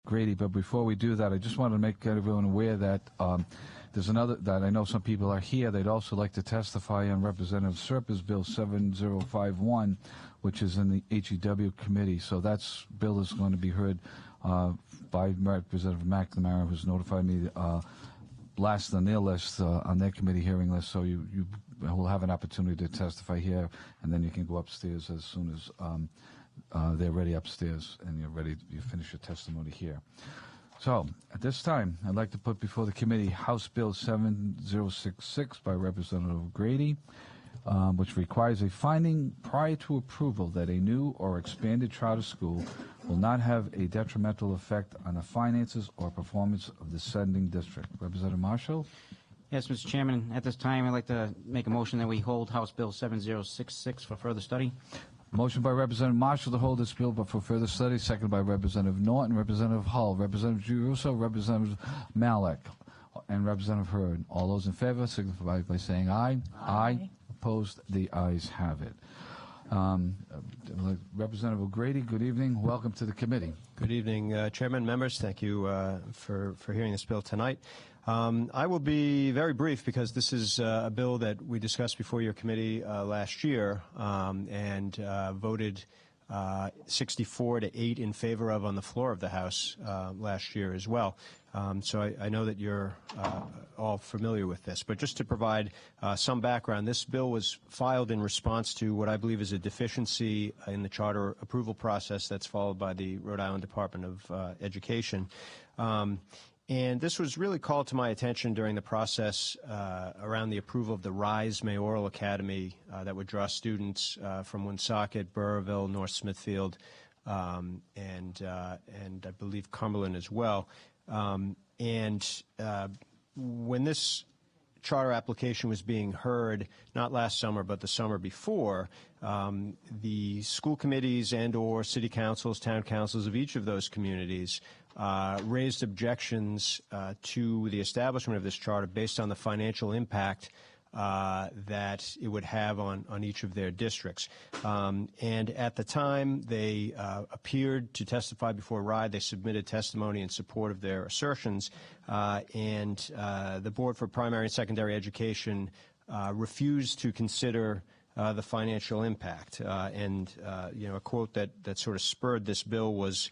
Grady, but before we do that, I just wanted to make everyone aware that there's another, that I know some people are here. They'd also like to testify on Representative Serpa's Bill 7051, which is in the HEW committee. So that bill is going to be heard by Representative McNamara, who's notified me last on their list, on their committee hearing list. So you will have an opportunity to testify here, and then you can go upstairs as soon as they're ready upstairs and you finish your testimony here. So at this time, I'd like to put before the committee House Bill 7066 by Representative Grady, which requires a finding prior to approval that a new or expanded charter school will not have a detrimental effect on the finances or performance of the sending district. Representative Marshall? Yes, Mr. Chairman. At this time, I'd like to make a motion that we hold House Bill 7066 for further study. Motion by Representative Marshall to hold this bill but for further study, second by Representative Norton, Representative Hull, Representative Giusso, Representative Malik, and Representative Hurd. All those in favor signify by saying aye. Aye. Opposed? The ayes have it. Representative O'Grady, good evening. Welcome to the committee. Good evening, Chairman, members. Thank you for hearing this bill tonight. I will be very brief because this is a bill that we discussed before your committee last year and voted 64-8 in favor of on the floor of the House last year as well. So I know that you're all familiar with this. But just to provide some background, this bill was filed in response to what I believe is a deficiency in the charter approval process that's followed by the Rhode Island Department of Education. And this was really called to my attention during the process around the approval of the RISE Mayoral Academy that would draw students from Woonsocket, Burrillville, North Smithfield, and I believe Cumberland as well. When this charter application was being heard, not last summer but the summer before, the school committees and or city councils, town councils of each of those communities raised objections to the establishment of this charter based on the financial impact that it would have on each of their districts. And at the time, they appeared to testify before RIDE. They submitted testimony in support of their assertions, and the Board for Primary and Secondary Education refused to consider the financial impact. A quote that sort of spurred this bill was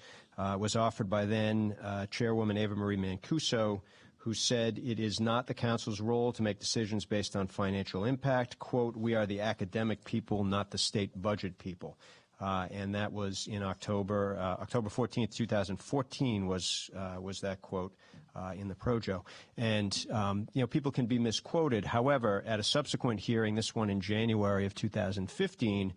offered by then Chairwoman Eva-Marie Mancuso, who said, "It is not the Council's role to make decisions based on financial impact. Quote, we are the academic people, not the state budget people." And that was in October 14th, 2014 was that quote in the Projo. And, people can be misquoted. However, at a subsequent hearing, this one in January of 2015,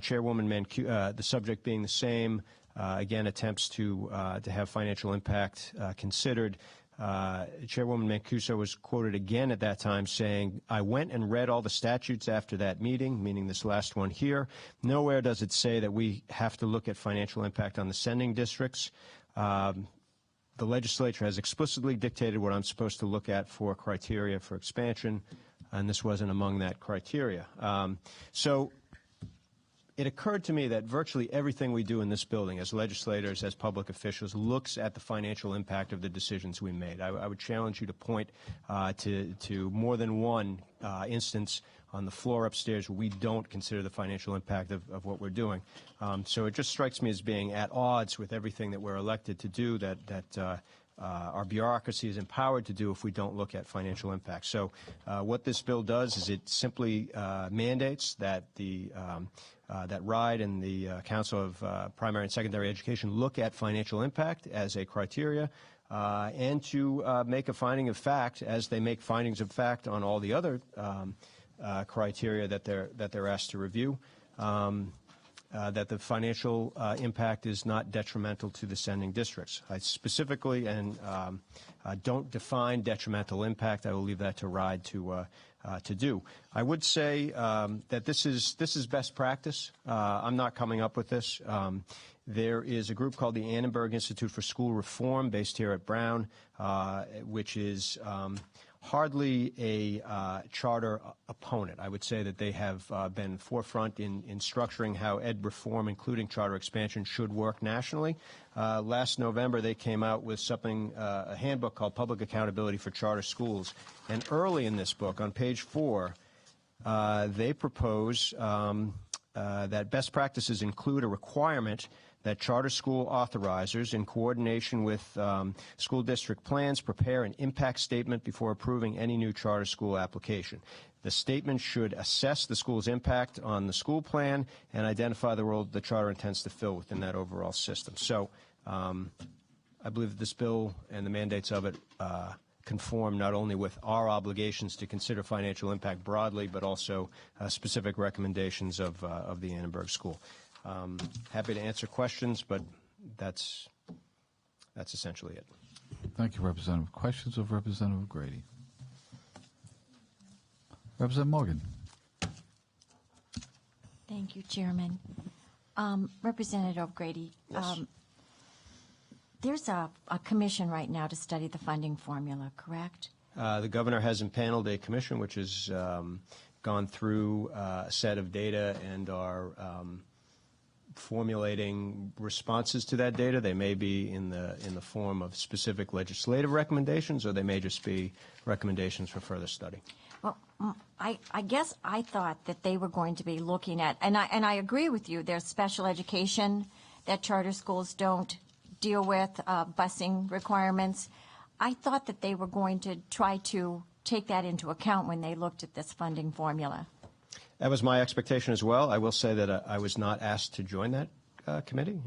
Chairwoman Mancuso, the subject being the same, again, attempts to have financial impact considered. Chairwoman Mancuso was quoted again at that time saying, "I went and read all the statutes after that meeting," meaning this last one here. "Nowhere does it say that we have to look at financial impact on the sending districts. The legislature has explicitly dictated what I'm supposed to look at for criteria for expansion," and this wasn't among that criteria. So it occurred to me that virtually everything we do in this building as legislators, as public officials, looks at the financial impact of the decisions we made. I would challenge you to point to more than one instance on the floor upstairs where we don't consider the financial impact of what we're doing. So it just strikes me as being at odds with everything that we're elected to do, that our bureaucracy is empowered to do if we don't look at financial impact. So what this bill does is it simply mandates that that RIDE and the Council of Primary and Secondary Education look at financial impact as a criteria and to make a finding of fact, as they make findings of fact on all the other criteria that they're asked to review, that the financial impact is not detrimental to the sending districts. I specifically don't define detrimental impact. I will leave that to RIDE to do. I would say that this is best practice. I'm not coming up with this. There is a group called the Annenberg Institute for School Reform based here at Brown, which is hardly a charter opponent. I would say that they have been forefront in structuring how ed reform, including charter expansion, should work nationally. Last November, they came out with something, a handbook called Public Accountability for Charter Schools. And early in this book, on page 4, they propose that best practices include a requirement that charter school authorizers, in coordination with school district plans, prepare an impact statement before approving any new charter school application. The statement should assess the school's impact on the school plan and identify the role the charter intends to fill within that overall system. So I believe that this bill and the mandates of it conform not only with our obligations to consider financial impact broadly, but also specific recommendations of the Annenberg School. Happy to answer questions, but that's essentially it. Thank you, Representative. Questions of Representative Grady? Representative Morgan. Thank you, Chairman. Representative Grady, Yes. There's a commission right now to study the funding formula, correct? The governor has impaneled a commission which has gone through a set of data and are formulating responses to that data. They may be in the form of specific legislative recommendations, or they may just be recommendations for further study. Well, I guess I thought that they were going to be looking at, and I agree with you, there's special education that charter schools don't deal with, busing requirements. I thought that they were going to try to take that into account when they looked at this funding formula. That was my expectation as well. I will say that I was not asked to join that committee.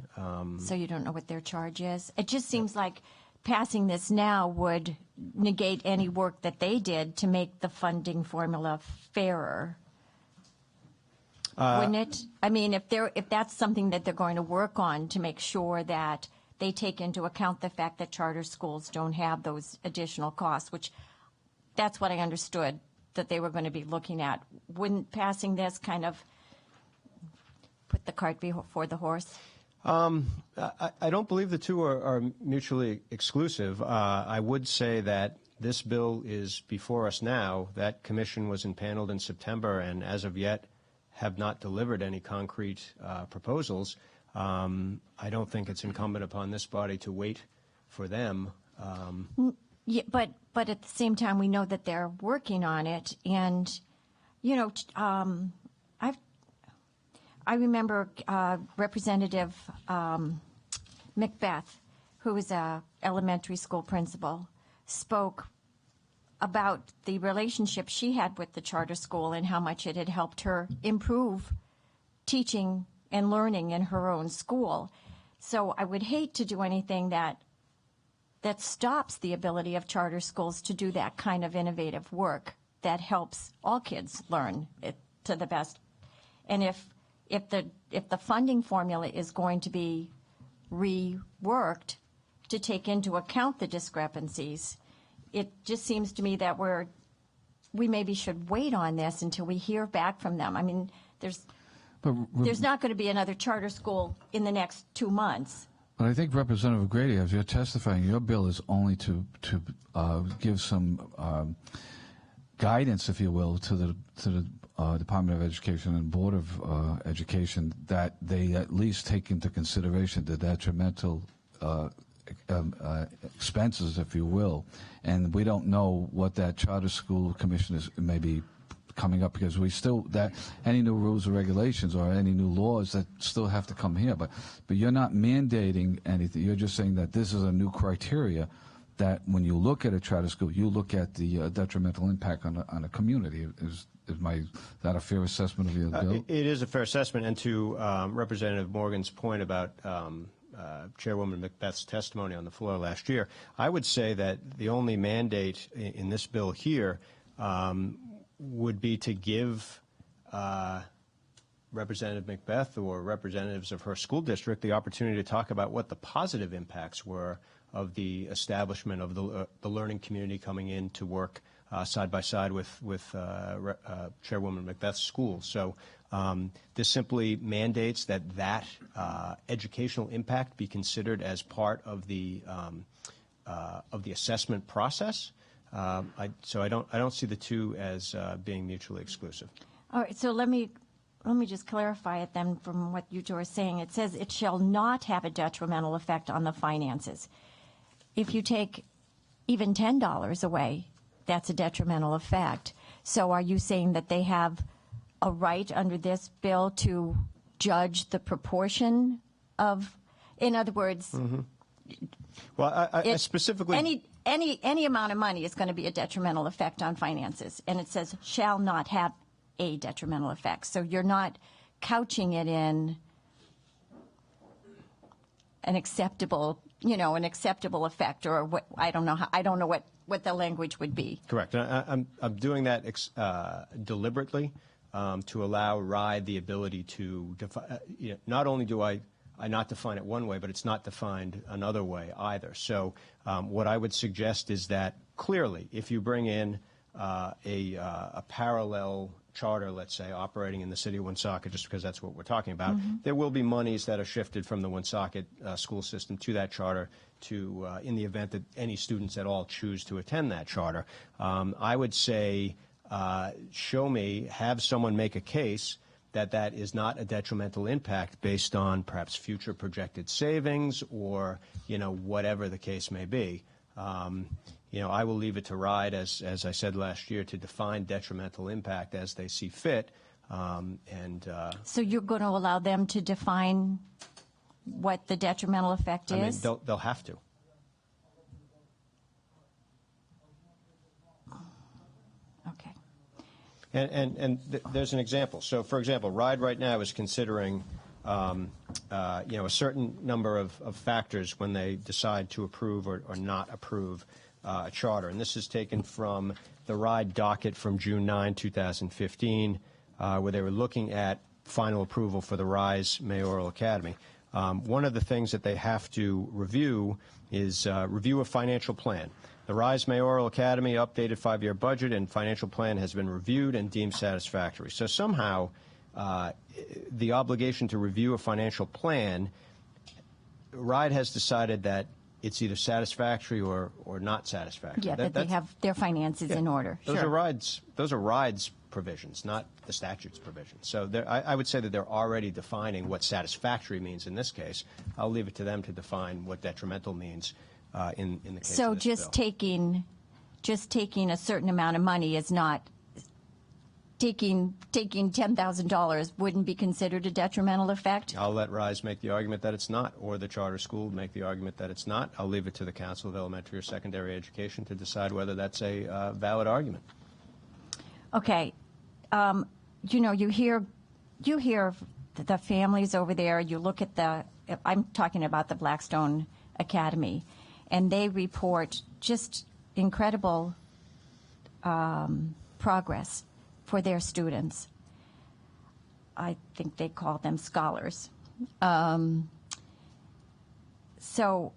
So you don't know what their charge is? It just seems like passing this now would negate any work that they did to make the funding formula fairer. Wouldn't it? I mean, if that's something that they're going to work on to make sure that they take into account the fact that charter schools don't have those additional costs, which that's what I understood that they were going to be looking at. Wouldn't passing this kind of put the cart before the horse? I don't believe the two are mutually exclusive. I would say that this bill is before us now. That commission was impaneled in September, and as of yet have not delivered any concrete proposals. I don't think it's incumbent upon this body to wait for them. Yeah, but at the same time, we know that they're working on it, and you know, I remember Representative Macbeth, who was a elementary school principal, spoke about the relationship she had with the charter school and how much it had helped her improve teaching and learning in her own school. So I would hate to do anything that stops the ability of charter schools to do that kind of innovative work that helps all kids learn it to the best. And if the funding formula is going to be reworked to take into account the discrepancies, it just seems to me that we maybe should wait on this until we hear back from them. I mean, there's not going to be another charter school in the next 2 months. But I think, Representative Grady, as you're testifying, your bill is only to give some guidance, if you will, to the Department of Education and Board of Education, that they at least take into consideration the detrimental expenses, if you will. And we don't know what that charter school commission is maybe coming up, because we still, that any new rules or regulations or any new laws that still have to come here, but you're not mandating anything. You're just saying that this is a new criteria that when you look at a charter school, you look at the detrimental impact on a community. Is that a fair assessment of your bill? It is a fair assessment, and to Representative Morgan's point about Chairwoman Macbeth's testimony on the floor last year, I would say that the only mandate in this bill here would be to give Representative Macbeth or representatives of her school district the opportunity to talk about what the positive impacts were of the establishment of the learning community coming in to work side by side with Chairwoman Macbeth's school. So this simply mandates that educational impact be considered as part of the assessment process. So I don't see the two as being mutually exclusive. All right, so let me just clarify it then from what you two are saying. It says it shall not have a detrimental effect on the finances. If you take even $10 away, that's a detrimental effect. So are you saying that they have a right under this bill to judge the proportion of, in other words, Well, I specifically... Any amount of money is going to be a detrimental effect on finances, and it says shall not have a detrimental effect. So you're not couching it in an acceptable effect, or what, I don't know what the language would be. Correct. I'm doing that deliberately to allow RIDE the ability to define. Not only do I not define it one way, but it's not defined another way either. So what I would suggest is that clearly, if you bring in a parallel charter, let's say, operating in the city of Woonsocket, just because that's what we're talking about, there will be monies that are shifted from the Woonsocket school system to that charter to, in the event that any students at all choose to attend that charter. I would say, have someone make a case that is not a detrimental impact based on perhaps future projected savings or, whatever the case may be. I will leave it to RIDE, as I said last year, to define detrimental impact as they see fit. So you're going to allow them to define what the detrimental effect is? I mean, they'll have to. Okay. And there's an example. So, for example, RIDE right now is considering a certain number of factors when they decide to approve or not approve a charter. And this is taken from the RIDE docket from June 9, 2015, where they were looking at final approval for the RISE Mayoral Academy. One of the things that they have to review is review a financial plan. The RISE Mayoral Academy updated 5-year budget and financial plan has been reviewed and deemed satisfactory. So somehow the obligation to review a financial plan, RIDE has decided that it's either satisfactory or not satisfactory. Yeah, that they have their finances in order. Those Sure. are RIDE's provisions, not the statute's provisions. So I would say that they're already defining what satisfactory means in this case. I'll leave it to them to define what detrimental means in the case So of this just bill. taking a certain amount of money is not taking $10,000 wouldn't be considered a detrimental effect? I'll let RISE make the argument that it's not, or the charter school make the argument that it's not. I'll leave it to the Council of Elementary or Secondary Education to decide whether that's a valid argument. Okay. You hear the families over there. You look at I'm talking about the Blackstone Academy, and they report just incredible progress for their students. I think they call them scholars. So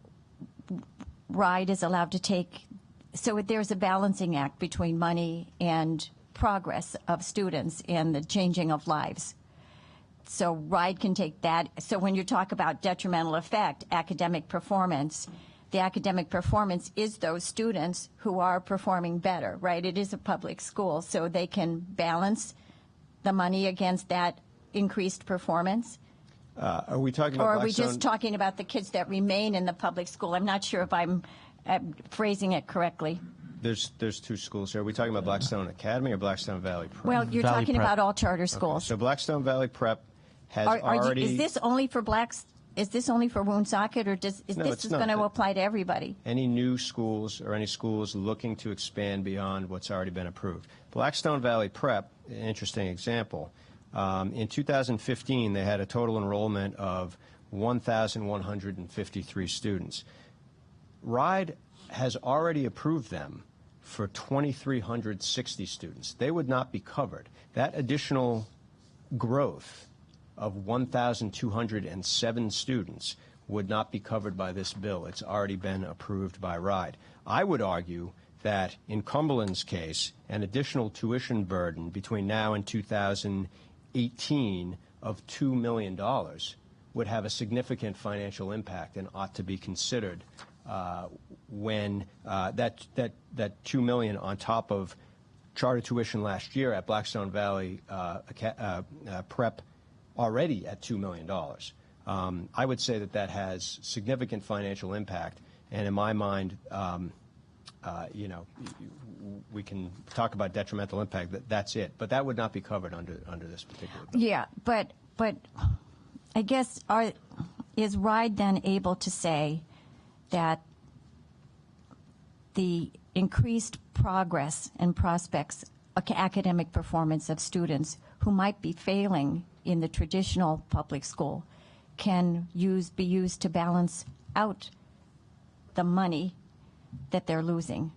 RIDE is allowed to take, so there's a balancing act between money and progress of students and the changing of lives. So RIDE can take that. So when you talk about detrimental effect, academic performance, the academic performance is those students who are performing better, right? It is a public school, so they can balance the money against that increased performance. Are we talking about Or are we Blackstone? just talking about the kids that remain in the public school? I'm not sure if I'm phrasing it correctly. There's two schools here. Are we talking about Blackstone Academy or Blackstone Valley Prep? Well, you're Valley talking Prep. about all charter schools. So Blackstone Valley Prep has already... Is this only for Is this only for Woonsocket, or is No, this it's not. going to apply to everybody? Any new schools or any schools looking to expand beyond what's already been approved. Blackstone Valley Prep, an interesting example. In 2015, they had a total enrollment of 1,153 students. RIDE has already approved them for 2,360 students. They would not be covered. That additional growth of 1,207 students would not be covered by this bill. It's already been approved by RIDE. I would argue that in Cumberland's case, an additional tuition burden between now and 2018 of $2 million would have a significant financial impact and ought to be considered when that $2 million on top of charter tuition last year at Blackstone Valley Prep already at $2 million. I would say that has significant financial impact, and in my mind, you know, we can talk about detrimental impact. That's it, but that would not be covered under this particular bill. Yeah, but I guess is RIDE then able to say that the increased progress and prospects, academic performance of students who might be failing in the traditional public school can be used to balance out the money that they're losing?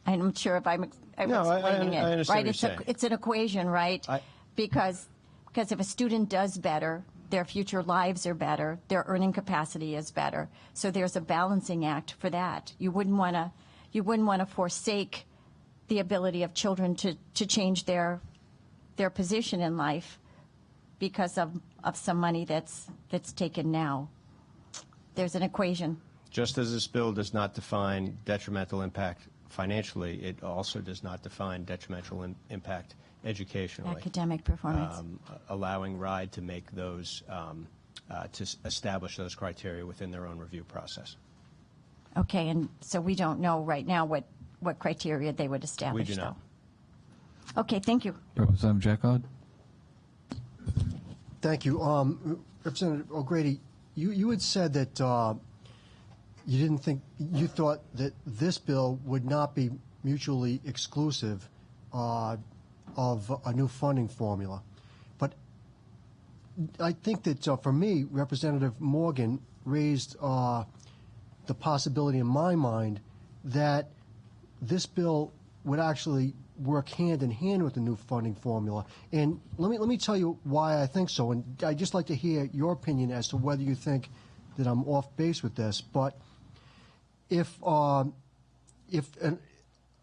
I'm not sure if I'm explaining it. I understand right? what you're saying. It's an equation, right? Because if a student does better, their future lives are better, their earning capacity is better. So there's a balancing act for that. You wouldn't want to forsake the ability of children to change their position in life because of some money that's taken now. There's an equation. Just as this bill does not define detrimental impact financially, it also does not define detrimental impact educationally. Academic performance. Allowing RIDE to make those, to establish those criteria within their own review process. Okay, and so we don't know right now what criteria they would establish. We do not. Though. Okay, thank you. Representative Jackard? Thank you. Representative O'Grady, you had said that you thought that this bill would not be mutually exclusive of a new funding formula. But I think that for me, Representative Morgan raised the possibility in my mind that this bill would actually work hand in hand with the new funding formula. And let me tell you why I think so. And I'd just like to hear your opinion as to whether you think that I'm off base with this. But if a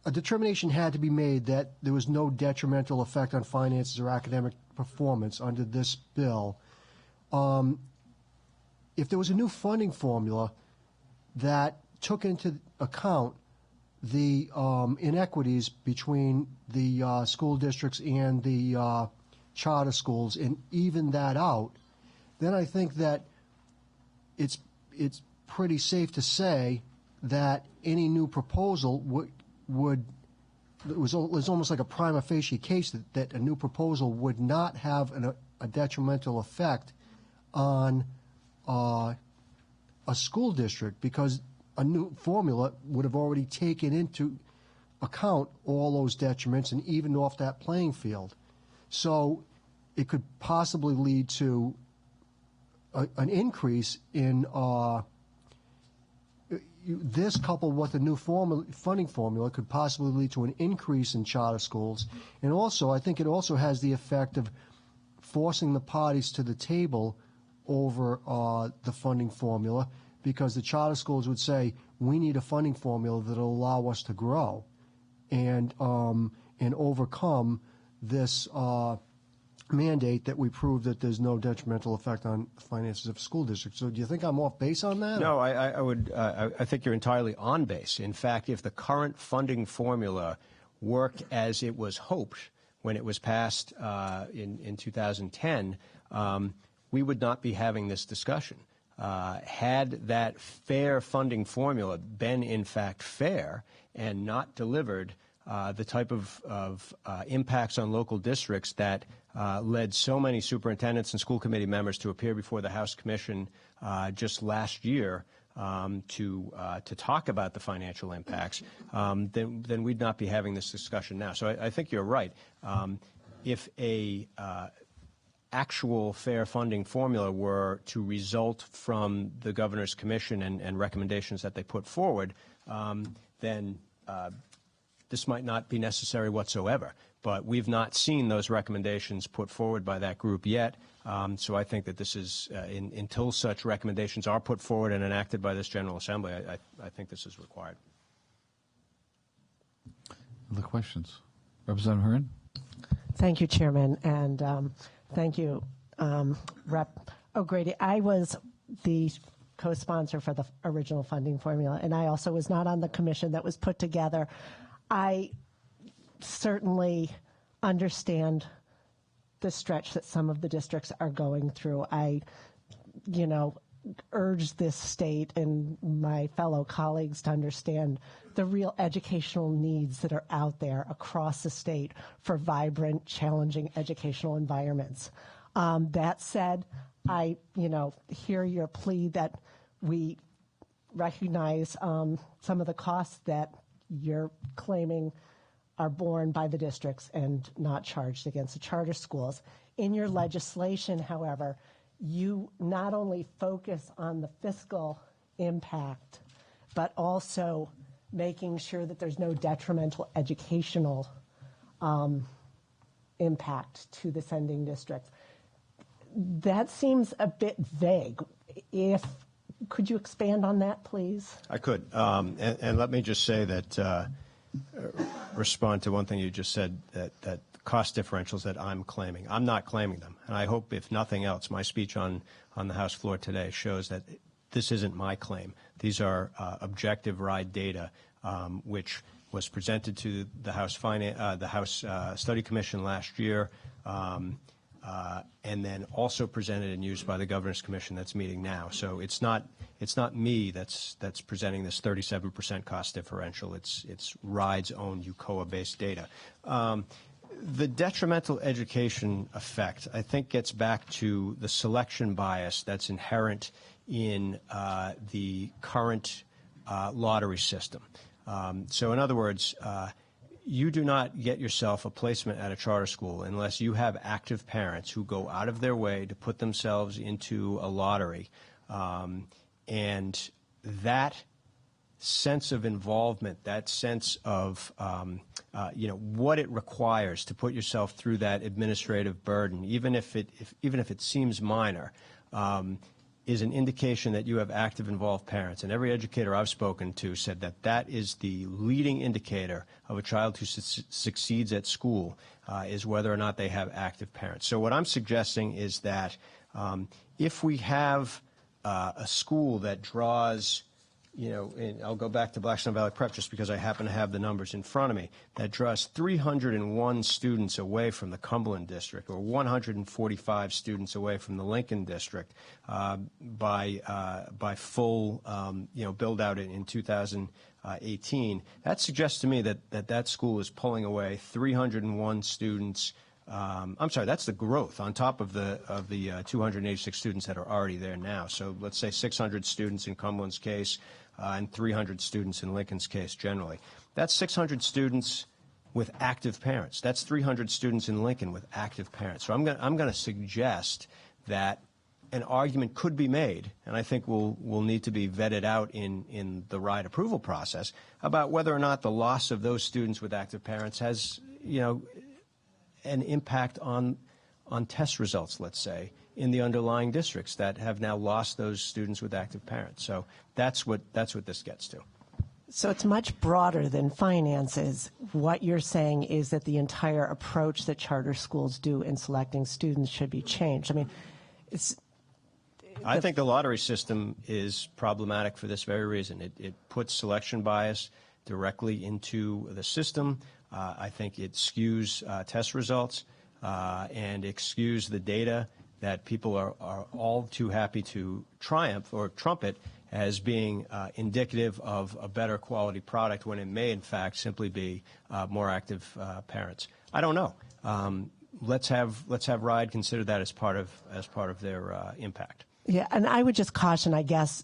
determination had to be made that there was no detrimental effect on finances or academic performance under this bill, if there was a new funding formula that took into account the inequities between the school districts and the charter schools and even that out, then I think that it's pretty safe to say that any new proposal it was almost like a prima facie case that a new proposal would not have a detrimental effect on a school district, because a new formula would have already taken into account all those detriments and evened off that playing field. So it could possibly lead to an increase in this, coupled with the new funding formula, could possibly lead to an increase in charter schools. And also, I think it also has the effect of forcing the parties to the table over the funding formula, because the charter schools would say, we need a funding formula that will allow us to grow and overcome this mandate that we prove that there's no detrimental effect on finances of school districts. So do you think I'm off base on that? No, I think you're entirely on base. In fact, if the current funding formula worked as it was hoped when it was passed in 2010, we would not be having this discussion. Had that fair funding formula been in fact fair and not delivered the type of impacts on local districts that led so many superintendents and school committee members to appear before the House Commission just last year to talk about the financial impacts, then we'd not be having this discussion now. So I think you're right. If a actual fair funding formula were to result from the governor's commission and recommendations that they put forward, then this might not be necessary whatsoever. But we've not seen those recommendations put forward by that group yet. So I think that this is, until such recommendations are put forward and enacted by this General Assembly, I think this is required. Other questions? Representative Hearn? Thank you, Chairman, and thank you, Rep. O'Grady. I was the co-sponsor for the original funding formula, and I also was not on the commission that was put together. I certainly understand the stretch that some of the districts are going through. I, urge this state and my fellow colleagues to understand the real educational needs that are out there across the state for vibrant, challenging educational environments. That said, I, hear your plea that we recognize some of the costs that you're claiming are borne by the districts and not charged against the charter schools. In your legislation, however, you not only focus on the fiscal impact, but also making sure that there's no detrimental educational impact to the sending districts. That seems a bit vague. Could you expand on that, please? I could. And let me just say that, respond to one thing you just said, that cost differentials that I'm claiming. I'm not claiming them. And I hope, if nothing else, my speech on the House floor today shows that this isn't my claim. These are objective RIDE data, which was presented to the House Study Commission last year, and then also presented and used by the Governor's Commission that's meeting now. So it's not me that's presenting this 37% cost differential. It's RIDE's own UCOA-based data. The detrimental education effect, I think, gets back to the selection bias that's inherent in the current lottery system. So in other words, you do not get yourself a placement at a charter school unless you have active parents who go out of their way to put themselves into a lottery. And that sense of involvement, that sense of what it requires to put yourself through that administrative burden, even if it seems minor, is an indication that you have active, involved parents. And every educator I've spoken to said that that is the leading indicator of a child who succeeds at school, is whether or not they have active parents. So what I'm suggesting is that if we have a school that draws, and I'll go back to Blackstone Valley Prep just because I happen to have the numbers in front of me, that draws 301 students away from the Cumberland district, or 145 students away from the Lincoln district by full build out in 2018. That suggests to me that school is pulling away 301 students. I'm sorry, that's the growth on top of the 286 students that are already there now. So let's say 600 students in Cumberland's case, and 300 students in Lincoln's case generally. That's 600 students with active parents. That's 300 students in Lincoln with active parents. So I'm going to suggest that an argument could be made, and I think will need to be vetted out in the RIDE approval process, about whether or not the loss of those students with active parents has, an impact on test results, let's say, in the underlying districts that have now lost those students with active parents. So that's what this gets to. So it's much broader than finances. What you're saying is that the entire approach that charter schools do in selecting students should be changed. I mean, I think the lottery system is problematic for this very reason. It puts selection bias directly into the system. I think it skews test results and skews the data that people are all too happy to triumph or trumpet as being indicative of a better quality product, when it may in fact simply be more active parents. I don't know. Let's have RIDE consider that as part of their impact. Yeah, and I would just caution, I guess,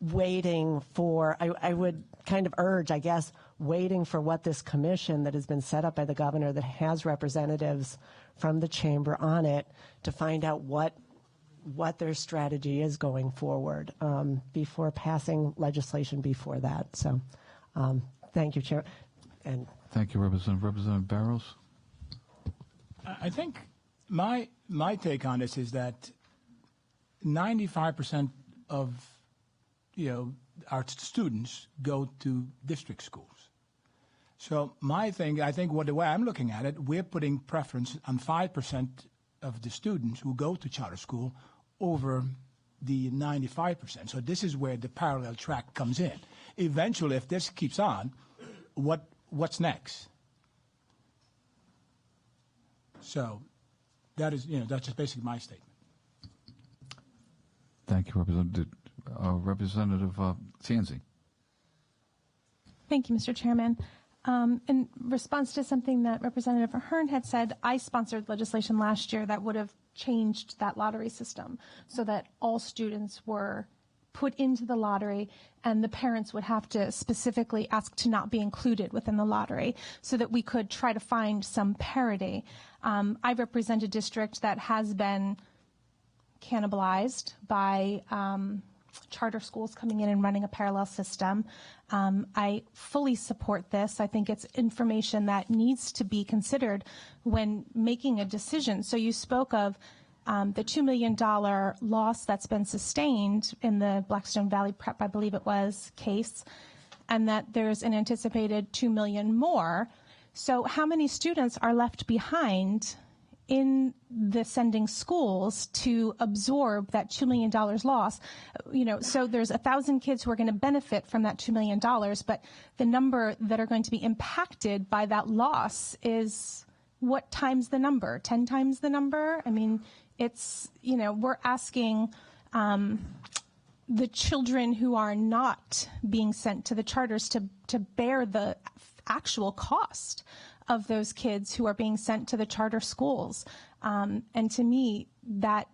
waiting for, I would kind of urge, I guess, waiting for what this commission that has been set up by the governor, that has representatives from the chamber on it, to find out what their strategy is going forward before passing legislation before that. So thank you, Chair. And thank you, Representative. Representative Barrows? I think my take on this is that 95% of our students go to district schools. So I think the way I'm looking at it, we're putting preference on 5% of the students who go to charter school over the 95%. So this is where the parallel track comes in. Eventually, if this keeps on, what's next? So that is, that's just basically my statement. Thank you, Representative Tanzi. Thank you, Mr. Chairman. In response to something that Representative Ahern had said, I sponsored legislation last year that would have changed that lottery system so that all students were put into the lottery and the parents would have to specifically ask to not be included within the lottery so that we could try to find some parity. I represent a district that has been cannibalized by charter schools coming in and running a parallel system. I fully support this. I think it's information that needs to be considered when making a decision. So you spoke of the $2 million loss that's been sustained in the Blackstone Valley Prep, I believe it was, case, and that there's an anticipated $2 million more. So how many students are left behind in the sending schools to absorb that $2 million loss? So there's 1,000 kids who are going to benefit from that $2 million, but the number that are going to be impacted by that loss is what times the number? 10 times the number? I mean, it's, we're asking the children who are not being sent to the charters to bear the actual cost of those kids who are being sent to the charter schools. And to me, that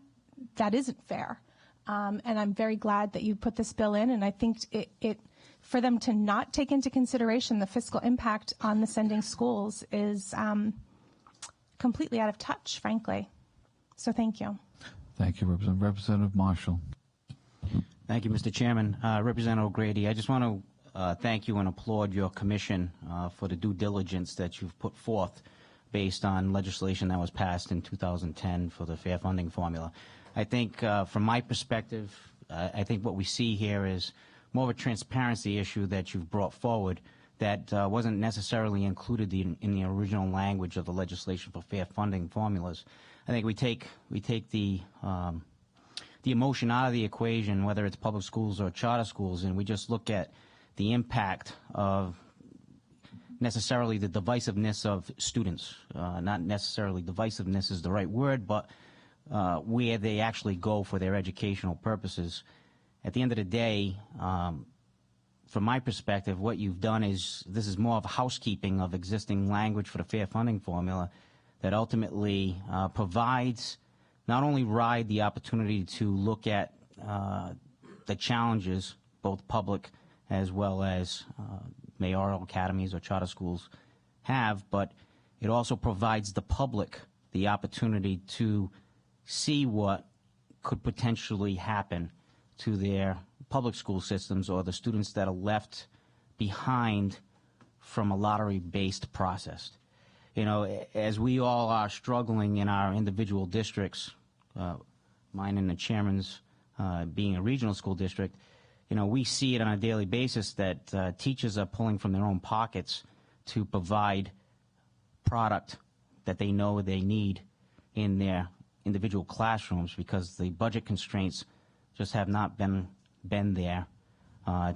isn't fair. And I'm very glad that you put this bill in. And I think it for them to not take into consideration the fiscal impact on the sending schools is completely out of touch, frankly. So thank you. Thank you, Representative Marshall. Thank you, Mr. Chairman. Representative O'Grady, I just want to thank you and applaud your commission for the due diligence that you've put forth based on legislation that was passed in 2010 for the fair funding formula. I think from my perspective, I think what we see here is more of a transparency issue that you've brought forward that wasn't necessarily included in the original language of the legislation for fair funding formulas. I think we take the emotion out of the equation, whether it's public schools or charter schools, and we just look at the impact of necessarily the divisiveness of students. Not necessarily divisiveness is the right word, but where they actually go for their educational purposes. At the end of the day, from my perspective, what you've done is this is more of a housekeeping of existing language for the fair funding formula that ultimately provides not only RIDE the opportunity to look at the challenges, both public as well as mayoral academies or charter schools have, but it also provides the public the opportunity to see what could potentially happen to their public school systems or the students that are left behind from a lottery-based process. As we all are struggling in our individual districts, mine and the chairman's being a regional school district, we see it on a daily basis that teachers are pulling from their own pockets to provide product that they know they need in their individual classrooms because the budget constraints just have not been there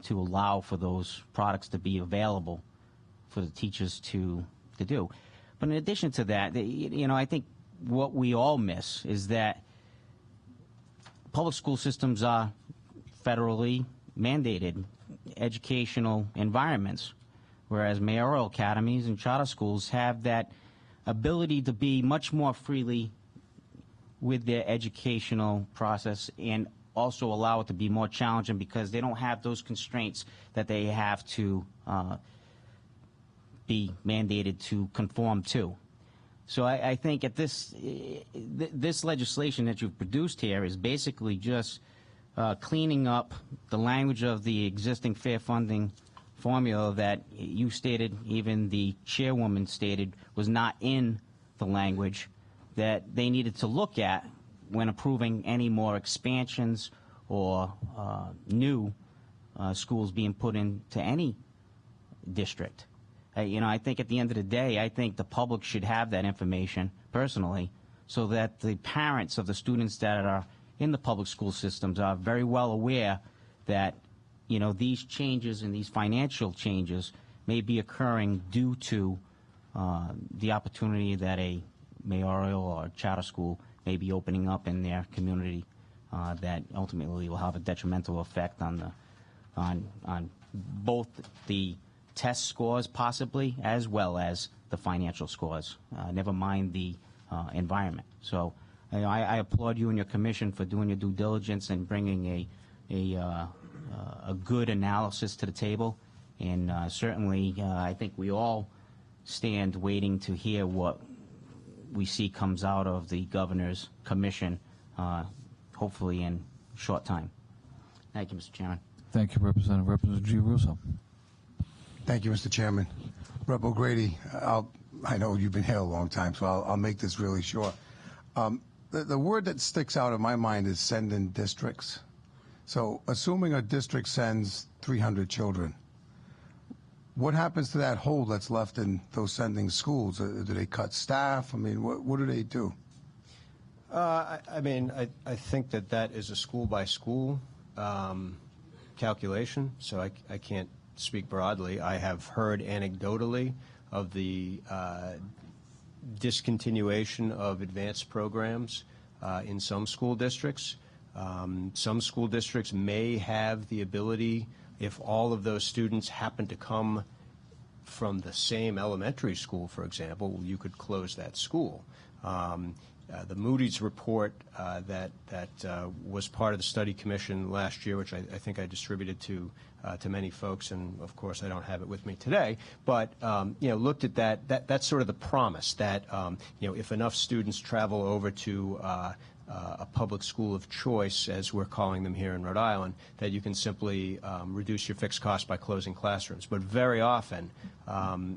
to allow for those products to be available for the teachers to do. But in addition to that, I think what we all miss is that public school systems are federally mandated educational environments, whereas mayoral academies and charter schools have that ability to be much more freely with their educational process and also allow it to be more challenging because they don't have those constraints that they have to be mandated to conform to. So I think at this legislation that you've produced here is basically just cleaning up the language of the existing fair funding formula that you stated, even the chairwoman stated, was not in the language that they needed to look at when approving any more expansions or new schools being put into any district. I think at the end of the day, I think the public should have that information personally so that the parents of the students that are in the public school systems are very well aware that, these changes and these financial changes may be occurring due to the opportunity that a mayoral or charter school may be opening up in their community that ultimately will have a detrimental effect on both the test scores possibly as well as the financial scores, never mind the environment. So I applaud you and your commission for doing your due diligence and bringing a good analysis to the table. And certainly I think we all stand waiting to hear what we see comes out of the governor's commission, hopefully in short time. Thank you, Mr. Chairman. Thank you, Representative. Representative Giarrusso. Thank you, Mr. Chairman. Rep. O'Grady, I know you've been here a long time, so I'll make this really short. The word that sticks out in my mind is send-in districts. So assuming a district sends 300 children, what happens to that hole that's left in those sending schools? Do they cut staff? I mean, what do they do? I think that is a school-by-school calculation, so I can't speak broadly. I have heard anecdotally of the discontinuation of advanced programs in some school districts. Some school districts may have the ability, if all of those students happen to come from the same elementary school, for example, you could close that school. The Moody's report that was part of the study commission last year, which I think I distributed to many folks, and of course I don't have it with me today, but looked at that's sort of the promise that if enough students travel over to a public school of choice, as we're calling them here in Rhode Island, that you can simply reduce your fixed cost by closing classrooms. But very often,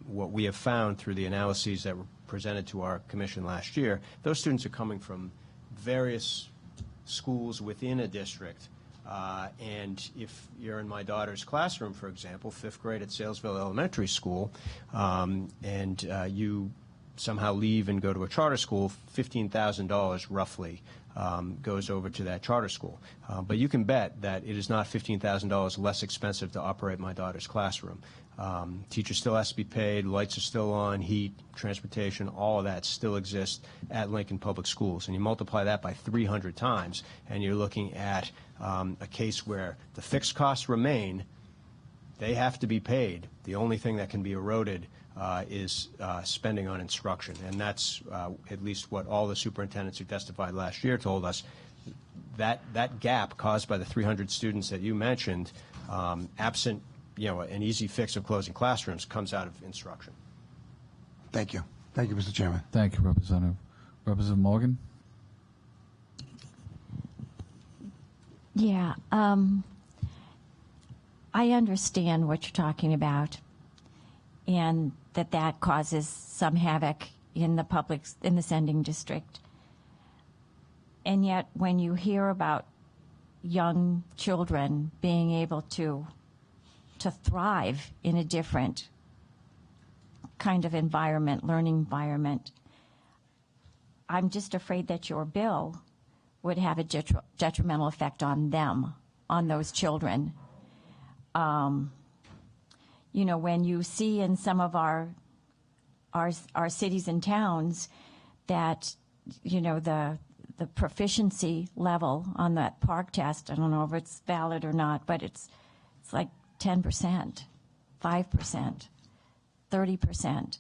what we have found through the analyses that were presented to our commission last year, those students are coming from various schools within a district. And if you're in my daughter's classroom, for example, 5th grade at Salesville Elementary School, and you somehow leave and go to a charter school, $15,000 roughly goes over to that charter school. But you can bet that it is not $15,000 less expensive to operate my daughter's classroom. Teacher still has to be paid, lights are still on, heat, transportation, all of that still exists at Lincoln Public Schools. And you multiply that by 300 times, and you're looking at a case where the fixed costs remain, they have to be paid. The only thing that can be eroded is spending on instruction, and that's at least what all the superintendents who testified last year told us. That gap caused by the 300 students that you mentioned, absent an easy fix of closing classrooms, comes out of instruction. Thank you. Thank you, Mr. Chairman. Thank you, Representative. Representative Morgan. Yeah, I understand what you're talking about, and that causes some havoc in the sending district. And yet, when you hear about young children being able to thrive in a different kind of environment, learning environment, I'm just afraid that your bill would have a detrimental effect on them, on those children. When you see in some of our cities and towns that, the proficiency level on that PARCC test, I don't know if it's valid or not, but it's like 10%, 5%, 30%.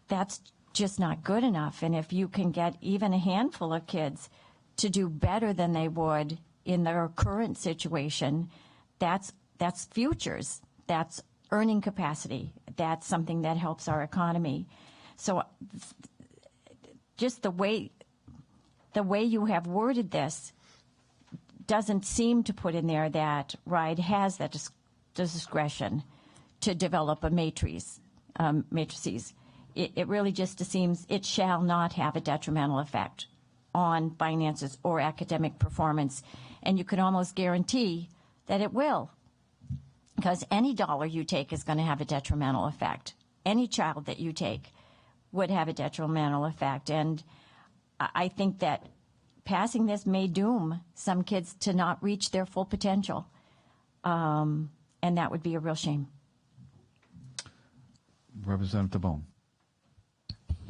That's just not good enough. And if you can get even a handful of kids to do better than they would in their current situation, that's futures. That's earning capacity. That's something that helps our economy. So just the way you have worded this doesn't seem to put in there that RIDE has that discretion to develop a matrices. It really just seems it shall not have a detrimental effect on finances or academic performance. And you can almost guarantee that it will, because any dollar you take is going to have a detrimental effect. Any child that you take would have a detrimental effect. And I think that passing this may doom some kids to not reach their full potential. And that would be a real shame. Representative Bone.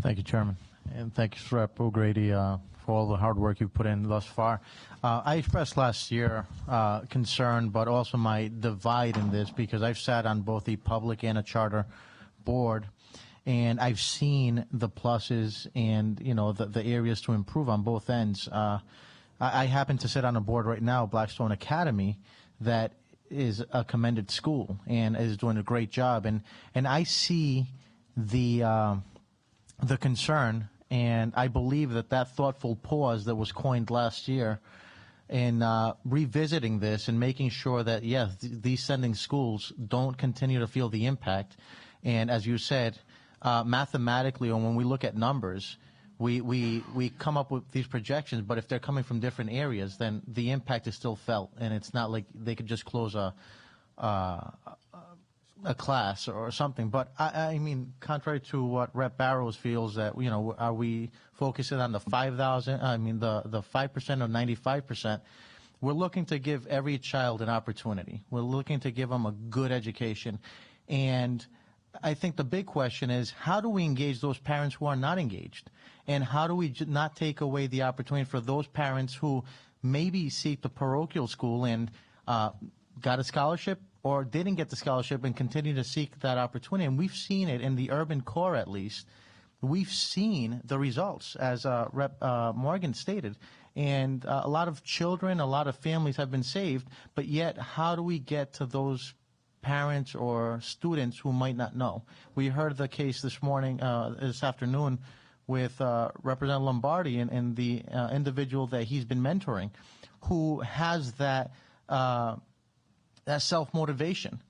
Thank you, Chairman. And thank you, Rep. O'Grady, for all the hard work you've put in thus far. I expressed last year concern, but also my divide in this, because I've sat on both the public and a charter board, and I've seen the pluses and, you know, the areas to improve on both ends. I happen to sit on a board right now, Blackstone Academy, that is a commended school and is doing a great job. And I see the concern, and I believe that thoughtful pause that was coined last year in revisiting this and making sure that, yes, these sending schools don't continue to feel the impact. And as you said, mathematically, or when we look at numbers, we come up with these projections, but if they're coming from different areas, then the impact is still felt, and it's not like they could just close a class or something. But I mean, contrary to what Rep. Barrows feels, that, you know, are we focusing on the 5,000? I mean, the 5% or 95%? We're looking to give every child an opportunity. We're looking to give them a good education, and I think the big question is, how do we engage those parents who are not engaged? And how do we not take away the opportunity for those parents who maybe seek the parochial school and got a scholarship or didn't get the scholarship and continue to seek that opportunity? And we've seen it in the urban core, at least. We've seen the results, as Rep. Morgan stated. And a lot of children, a lot of families have been saved. But yet, how do we get to those parents or students who might not know? We heard the case this morning, this afternoon, with Representative Lombardi and the individual that he's been mentoring, who has that self-motivation.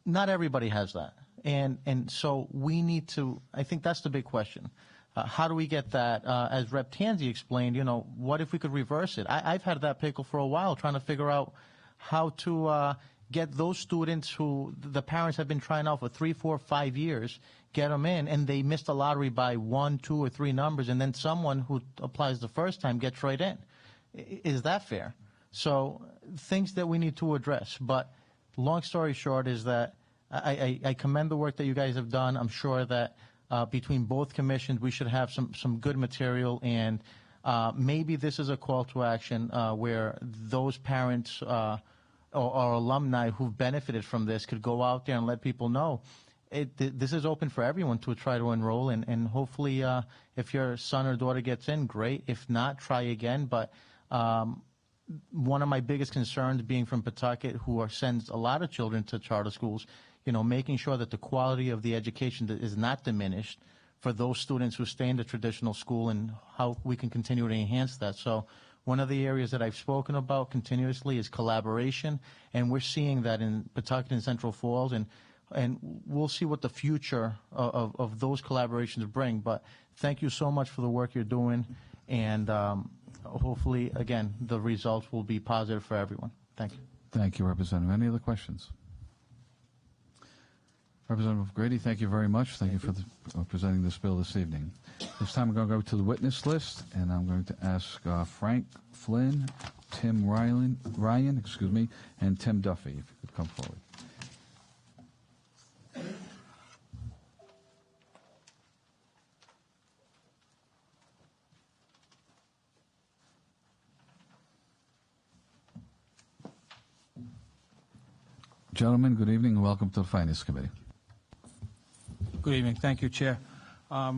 Not everybody has that. And so we need to, I think that's the big question. How do we get that? As Rep. Tansey explained, you know, what if we could reverse it? I've had that pickle for a while, trying to figure out how to get those students who the parents have been trying out for 3, 4, 5 years, get them in, and they missed the lottery by 1, 2, or 3 numbers, and then someone who applies the first time gets right in. Is that fair? So things that we need to address. But long story short is that I commend the work that you guys have done. I'm sure that between both commissions we should have some good material, and maybe this is a call to action where those parents or alumni who've benefited from this could go out there and let people know this is open for everyone to try to enroll, and hopefully if your son or daughter gets in, great. If not, try again. But one of my biggest concerns, being from Pawtucket, who sends a lot of children to charter schools, you know, making sure that the quality of the education is not diminished for those students who stay in the traditional school, and how we can continue to enhance that. So one of the areas that I've spoken about continuously is collaboration, and we're seeing that in Pawtucket and Central Falls, and we'll see what the future of those collaborations bring. But thank you so much for the work you're doing, and hopefully, again, the results will be positive for everyone. Thank you. Thank you, Representative. Any other questions? Representative Grady, thank you very much. Thank you for presenting this bill this evening. This time I'm going to go to the witness list, and I'm going to ask Frank Flynn, Tim Ryan, and Tim Duffy, if you could come forward. Gentlemen, good evening and welcome to the Finance Committee. Good evening. Thank you, Chair. My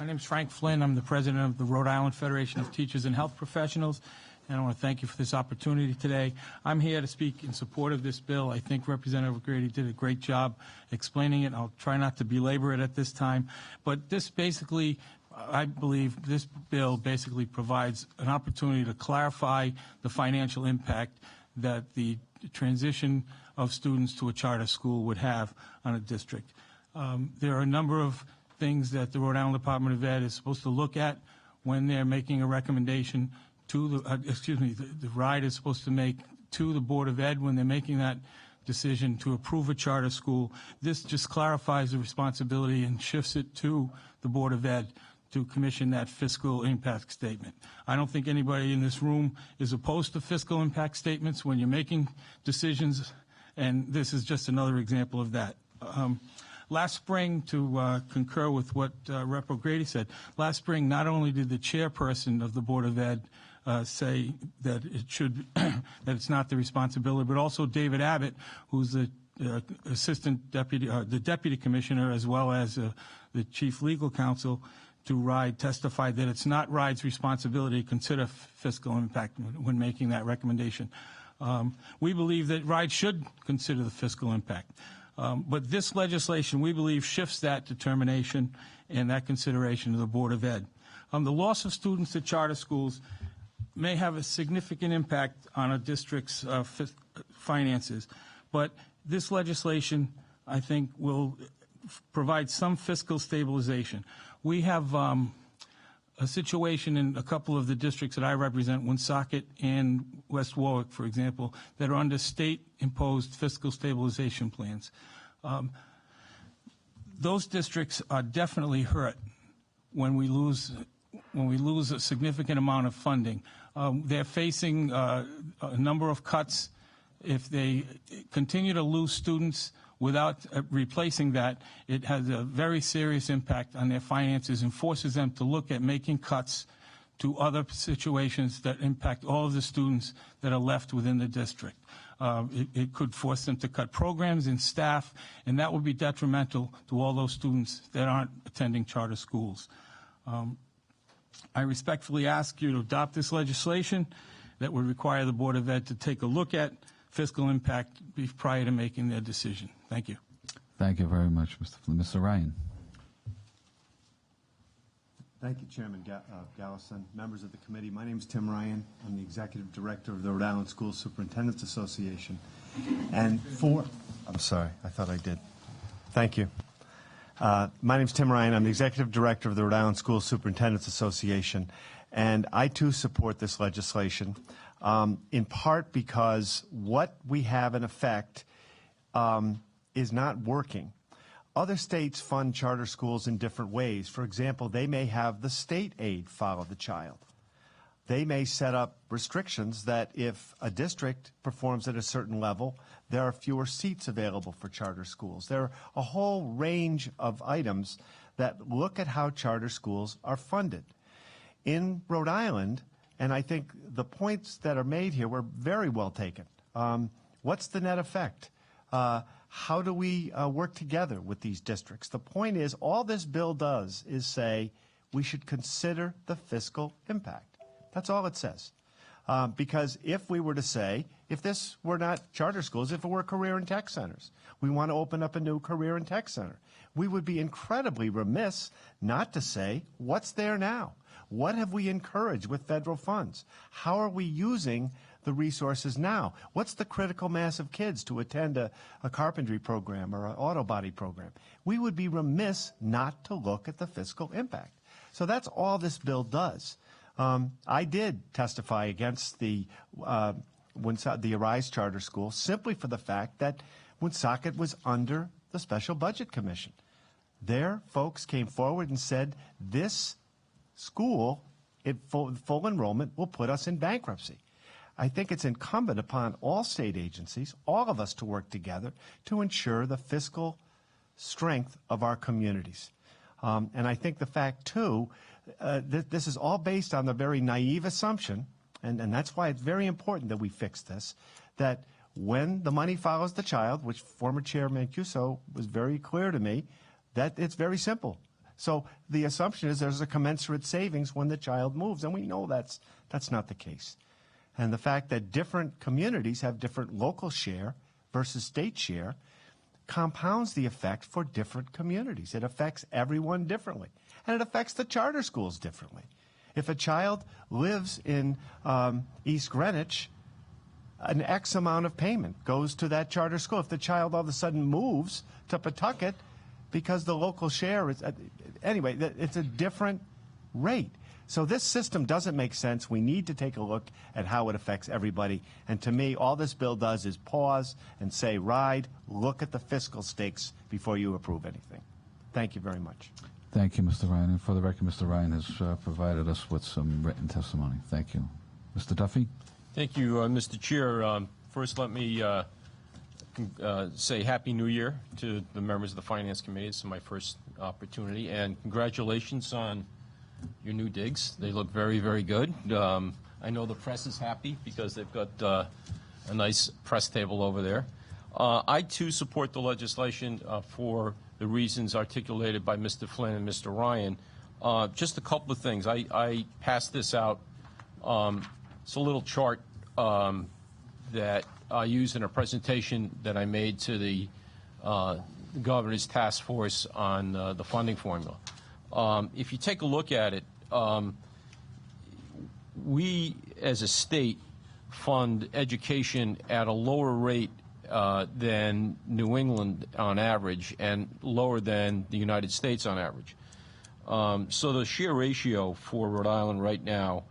name is Frank Flynn. I'm the president of the Rhode Island Federation of Teachers and Health Professionals, and I want to thank you for this opportunity today. I'm here to speak in support of this bill. I think Representative Grady did a great job explaining it. I'll try not to belabor it at this time, but this basically, I believe this bill basically provides an opportunity to clarify the financial impact that the transition of students to a charter school would have on a district. There are a number of things that the Rhode Island Department of Ed is supposed to look at when they're making a recommendation to the RIDE is supposed to make to the Board of Ed when they're making that decision to approve a charter school. This just clarifies the responsibility and shifts it to the Board of Ed to commission that fiscal impact statement. I don't think anybody in this room is opposed to fiscal impact statements when you're making decisions, and this is just another example of that. Last spring, to concur with what Rep. O'Grady said, last spring not only did the chairperson of the Board of Ed say that it should that it's not the responsibility, but also David Abbott, who's the assistant deputy, the deputy commissioner, as well as the chief legal counsel to RIDE, testified that it's not RIDE's responsibility to consider fiscal impact when making that recommendation. We believe that RIDE should consider the fiscal impact. But this legislation, we believe, shifts that determination and that consideration to the Board of Ed. The loss of students to charter schools may have a significant impact on a district's finances, but this legislation, I think, will provide some fiscal stabilization. We have a situation in a couple of the districts that I represent, Woonsocket and West Warwick, for example, that are under state-imposed fiscal stabilization plans. Those districts are definitely hurt when we lose a significant amount of funding. They're facing a number of cuts. If they continue to lose students without replacing that, it has a very serious impact on their finances and forces them to look at making cuts to other situations that impact all of the students that are left within the district. It could force them to cut programs and staff, and that would be detrimental to all those students that aren't attending charter schools. I respectfully ask you to adopt this legislation that would require the Board of Ed to take a look at fiscal impact prior to making their decision. Thank you. Thank you very much, Mr. Flynn. Mr. Ryan. Thank you, Chairman Gallison, members of the committee. My name is Tim Ryan. I'm the Executive Director of the Rhode Island School Superintendents Association. And I'm sorry, I thought I did. Thank you. My name is Tim Ryan. I'm the Executive Director of the Rhode Island School Superintendents Association. And I, too, support this legislation, in part because what we have in effect is not working. Other states fund charter schools in different ways. For example, they may have the state aid follow the child. They may set up restrictions that if a district performs at a certain level, there are fewer seats available for charter schools. There are a whole range of items that look at how charter schools are funded. In Rhode Island, and I think the points that are made here were very well taken. What's the net effect? How do we work together with these districts? The point is, all this bill does is say we should consider the fiscal impact. That's all it says. Because if we were to say, if this were not charter schools, if it were career and tech centers, we want to open up a new career and tech center, we would be incredibly remiss not to say, what's there now? What have we encouraged with federal funds? How are we using the resources now? What's the critical mass of kids to attend a carpentry program or an auto body program? We would be remiss not to look at the fiscal impact. So that's all this bill does. I did testify against the RISE charter school simply for the fact that Woonsocket was under the Special Budget Commission. Their folks came forward and said, this school, full enrollment, will put us in bankruptcy. I think it's incumbent upon all state agencies, all of us, to work together to ensure the fiscal strength of our communities. And I think the fact, too, that this is all based on the very naive assumption, and that's why it's very important that we fix this, that when the money follows the child, which former Chair Mancuso was very clear to me, that it's very simple. So the assumption is there's a commensurate savings when the child moves, and we know that's not the case. And the fact that different communities have different local share versus state share compounds the effect for different communities. It affects everyone differently, and it affects the charter schools differently. If a child lives in East Greenwich, an X amount of payment goes to that charter school. If the child all of a sudden moves to Pawtucket because the local share is, anyway, it's a different rate. So this system doesn't make sense. We need to take a look at how it affects everybody. And to me, all this bill does is pause and say, RIDE, look at the fiscal stakes before you approve anything. Thank you very much. Thank you, Mr. Ryan. And for the record, Mr. Ryan has provided us with some written testimony. Thank you. Mr. Duffy? Thank you, Mr. Chair. First, let me say Happy New Year to the members of the Finance Committee. This is my first opportunity. And congratulations on your new digs. They look very, very good. I know the press is happy because they've got a nice press table over there. I, too, support the legislation for the reasons articulated by Mr. Flynn and Mr. Ryan. Just a couple of things. I passed this out. It's a little chart that I used in a presentation that I made to the governor's task force on the funding formula. If you take a look at it, we as a state fund education at a lower rate than New England on average and lower than the United States on average. So the sheer ratio for Rhode Island right now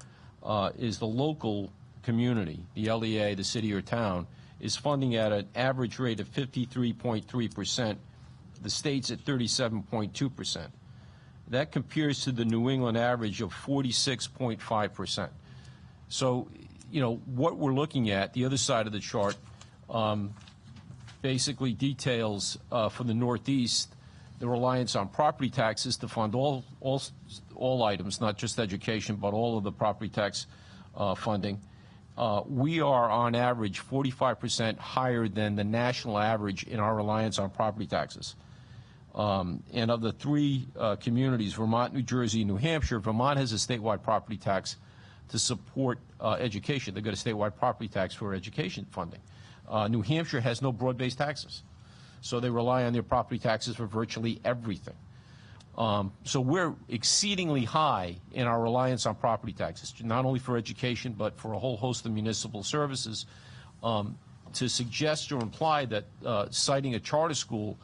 is the local community, the LEA, the city or town, is funding at an average rate of 53.3%. The state's at 37.2%. That compares to the New England average of 46.5%. So, you know, what we're looking at, the other side of the chart, basically details for the Northeast the reliance on property taxes to fund all items, not just education, but all of the property tax funding. We are on average 45% higher than the national average in our reliance on property taxes. And of the three communities, Vermont, New Jersey, and New Hampshire, Vermont has a statewide property tax to support education. They've got a statewide property tax for education funding. New Hampshire has no broad-based taxes, so they rely on their property taxes for virtually everything. So we're exceedingly high in our reliance on property taxes, not only for education, but for a whole host of municipal services. To suggest or imply that citing a charter school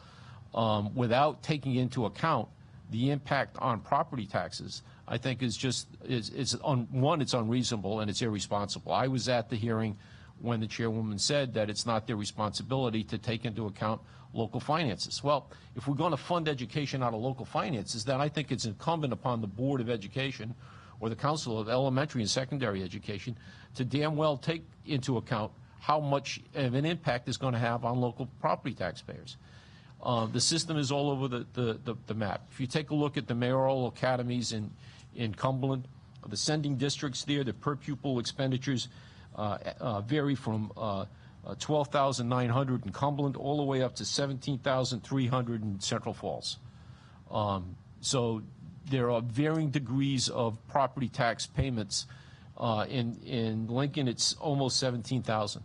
without taking into account the impact on property taxes, I think is just, it's unreasonable and it's irresponsible. I was at the hearing when the chairwoman said that it's not their responsibility to take into account local finances. Well, if we're going to fund education out of local finances, then I think it's incumbent upon the Board of Education or the Council of Elementary and Secondary Education to damn well take into account how much of an impact it's going to have on local property taxpayers. The system is all over the map. If you take a look at the mayoral academies in Cumberland, the sending districts there, the per pupil expenditures vary from $12,900 in Cumberland all the way up to $17,300 in Central Falls. So there are varying degrees of property tax payments. In Lincoln, it's almost $17,000.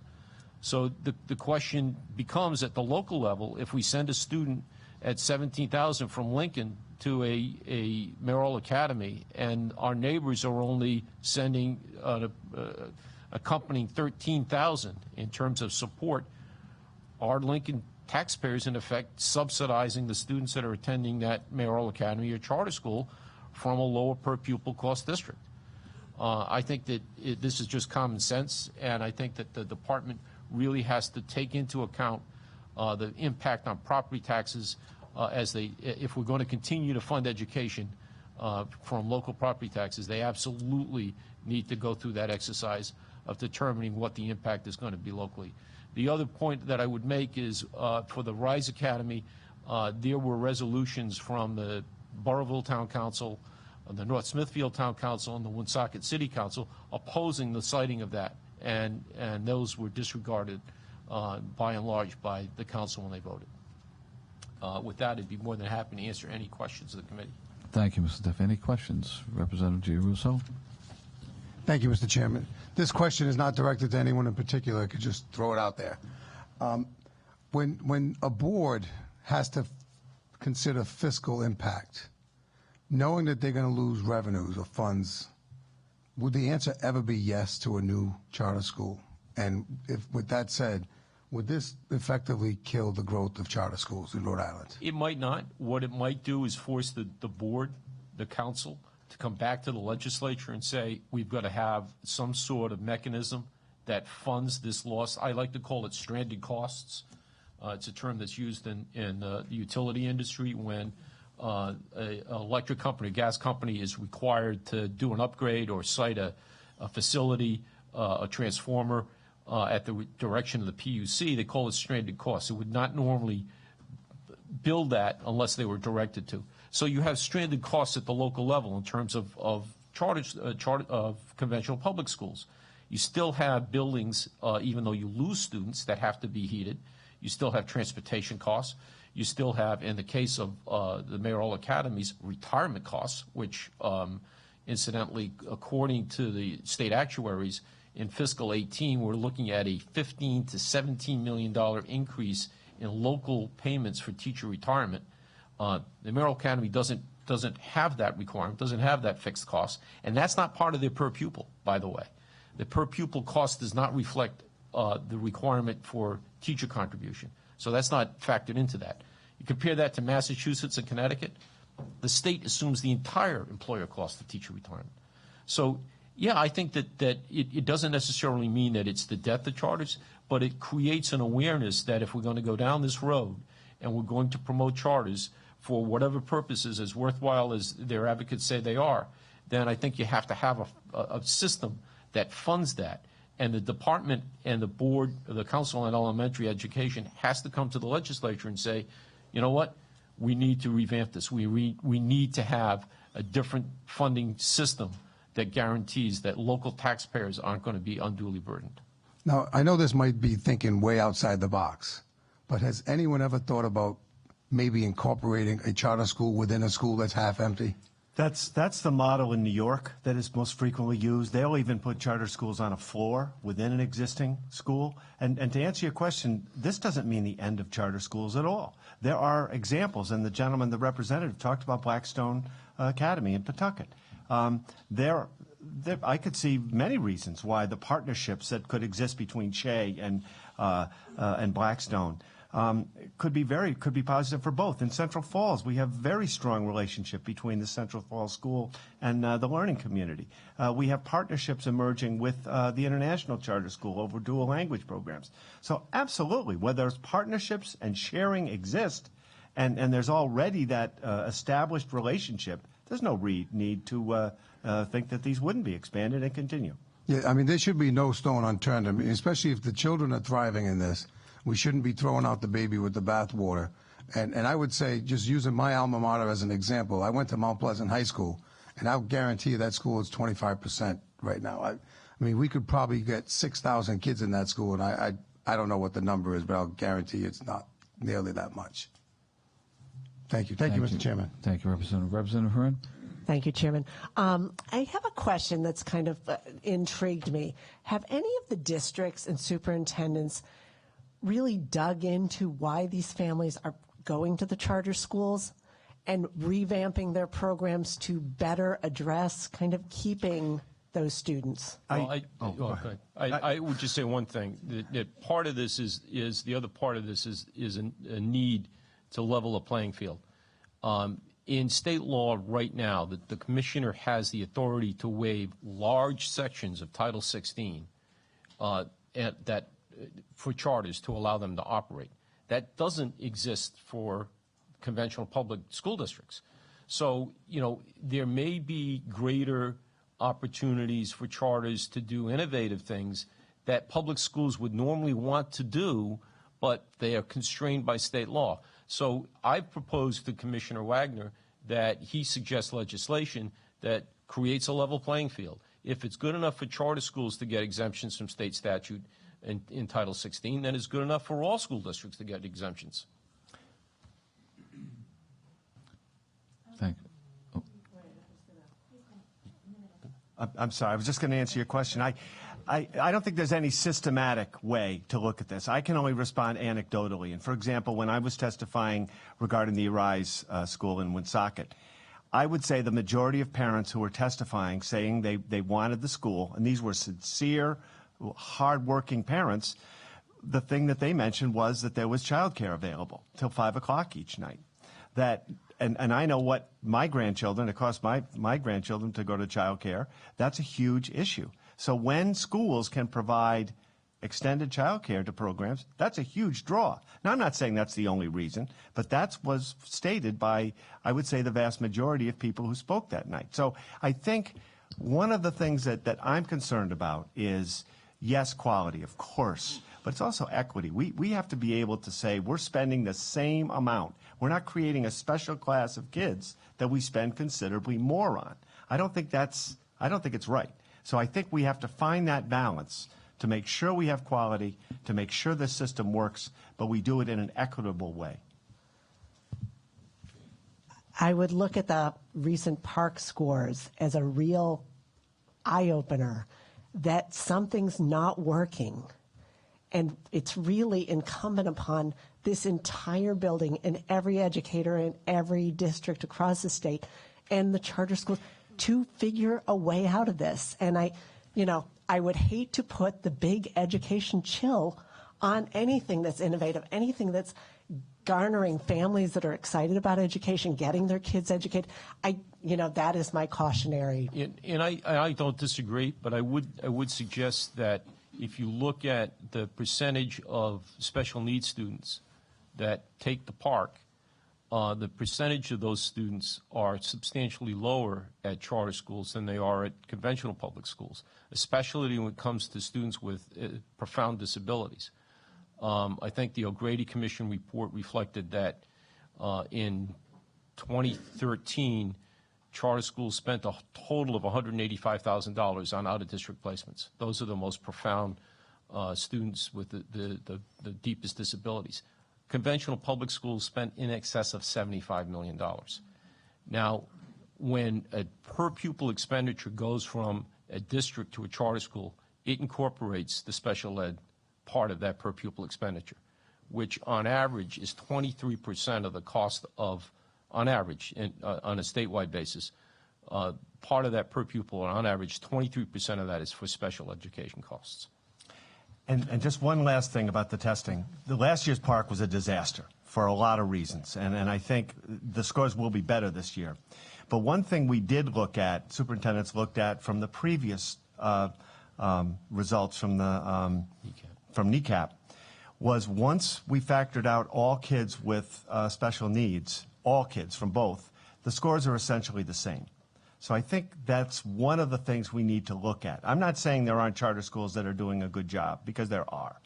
So the question becomes at the local level, if we send a student at $17,000 from Lincoln to a mayoral academy and our neighbors are only sending accompanying $13,000 in terms of support, are Lincoln taxpayers in effect subsidizing the students that are attending that mayoral academy or charter school from a lower per pupil cost district? I think that this is just common sense, and I think that the department really has to take into account the impact on property taxes if we're going to continue to fund education from local property taxes. They absolutely need to go through that exercise of determining what the impact is going to be locally. The other point that I would make is for the RISE Academy, there were resolutions from the Burrillville Town Council, the North Smithfield Town Council, and the Woonsocket City Council opposing the citing of that, and those were disregarded by and large by the council when they voted. With that, I'd be more than happy to answer any questions of the committee. Thank you, Mr. Duffy. Any questions? Representative Giarrusso? Thank you, Mr. Chairman. This question is not directed to anyone in particular. I could just throw it out there. When a board has to consider fiscal impact, knowing that they're going to lose revenues or funds, would the answer ever be yes to a new charter school? And if, with that said, would this effectively kill the growth of charter schools in Rhode Island? It might not. What it might do is force the board, the council, to come back to the legislature and say, we've got to have some sort of mechanism that funds this loss. I like to call it stranded costs. It's a term that's used in the utility industry when an electric company, a gas company is required to do an upgrade or site a facility, a transformer at the direction of the PUC, they call it stranded costs. It would not normally build that unless they were directed to. So you have stranded costs at the local level in terms of conventional public schools. You still have buildings, even though you lose students, that have to be heated. You still have transportation costs. You still have, in the case of the Mayoral Academies, retirement costs, which, incidentally, according to the state actuaries, in fiscal 18, we're looking at a $15 to $17 million increase in local payments for teacher retirement. The Mayoral Academy doesn't have that requirement, doesn't have that fixed cost, and that's not part of their per pupil, by the way. The per pupil cost does not reflect the requirement for teacher contribution. So that's not factored into that. You compare that to Massachusetts and Connecticut, the state assumes the entire employer cost of teacher retirement. So, yeah, I think that it doesn't necessarily mean that it's the death of charters, but it creates an awareness that if we're going to go down this road and we're going to promote charters for whatever purposes, as worthwhile as their advocates say they are, then I think you have to have a system that funds that. And the department and the board, the Council on Elementary Education, has to come to the legislature and say, you know what, we need to revamp this. We need to have a different funding system that guarantees that local taxpayers aren't going to be unduly burdened. Now, I know this might be thinking way outside the box, but has anyone ever thought about maybe incorporating a charter school within a school that's half empty? That's the model in New York that is most frequently used. They'll even put charter schools on a floor within an existing school. And to answer your question, this doesn't mean the end of charter schools at all. There are examples, and the gentleman, the representative, talked about Blackstone Academy in Pawtucket. I could see many reasons why the partnerships that could exist between Shea and Blackstone could be positive for both. In Central Falls, we have very strong relationship between the Central Falls School and the learning community. We have partnerships emerging with the International Charter School over dual language programs. So absolutely, where there's partnerships and sharing exist, and there's already that established relationship, there's no need to think that these wouldn't be expanded and continue. Yeah, I mean, there should be no stone unturned. I mean, especially if the children are thriving in this. We shouldn't be throwing out the baby with the bathwater. And I would say, just using my alma mater as an example, I went to Mount Pleasant High School, and I'll guarantee you that school is 25% right now. I mean, we could probably get 6,000 kids in that school, and I don't know what the number is, but I'll guarantee you it's not nearly that much. Thank you. Thank you, Mr. Chairman. Thank you, Representative. Representative Hearn? Thank you, Chairman. I have a question that's kind of intrigued me. Have any of the districts and superintendents really dug into why these families are going to the charter schools and revamping their programs to better address kind of keeping those students? I would just say one thing. That part of this is the other part of this is a need to level a playing field. In state law right now, the commissioner has the authority to waive large sections of Title 16 for charters to allow them to operate. That doesn't exist for conventional public school districts. So, there may be greater opportunities for charters to do innovative things that public schools would normally want to do, but they are constrained by state law. So I've proposed to Commissioner Wagner that he suggests legislation that creates a level playing field. If it's good enough for charter schools to get exemptions from state statute in Title 16, then it's good enough for all school districts to get exemptions. Thank you. I'm sorry. I was just going to answer your question. I don't think there's any systematic way to look at this. I can only respond anecdotally. And for example, when I was testifying regarding the RISE school in Woonsocket, I would say the majority of parents who were testifying saying they wanted the school, and these were sincere, hardworking parents, the thing that they mentioned was that there was childcare available till 5 o'clock each night. And I know what my grandchildren, it costs my grandchildren to go to childcare. That's a huge issue. So when schools can provide extended childcare to programs, that's a huge draw. Now, I'm not saying that's the only reason, but that was stated by, I would say, the vast majority of people who spoke that night. So I think one of the things that I'm concerned about is, yes, quality, of course, but it's also equity. We have to be able to say we're spending the same amount. We're not creating a special class of kids that we spend considerably more on. I don't think it's right. So I think we have to find that balance to make sure we have quality, to make sure the system works, but we do it in an equitable way. I would look at the recent park scores as a real eye-opener that something's not working. And it's really incumbent upon this entire building and every educator in every district across the state and the charter schools to figure a way out of this. And I would hate to put the big education chill on anything that's innovative, anything that's garnering families that are excited about education, getting their kids educated. That is my cautionary. And I don't disagree, but I would suggest that if you look at the percentage of special needs students that take the park, the percentage of those students are substantially lower at charter schools than they are at conventional public schools, especially when it comes to students with profound disabilities. I think the O'Grady Commission report reflected that in 2013, charter schools spent a total of $185,000 on out-of-district placements. Those are the most profound students with the deepest disabilities. Conventional public schools spent in excess of $75 million. Now, when a per-pupil expenditure goes from a district to a charter school, it incorporates the special ed part of that per-pupil expenditure, which on average is 23% of the cost of, on average, on a statewide basis, part of that per pupil, and on average, 23% of that is for special education costs. And just one last thing about the testing. The last year's park was a disaster for a lot of reasons, and I think the scores will be better this year. But one thing we did look at, superintendents looked at from the previous results from the from NECAP, was once we factored out all kids with special needs, all kids from both, the scores are essentially the same. So I think that's one of the things we need to look at. I'm not saying there aren't charter schools that are doing a good job, because there are.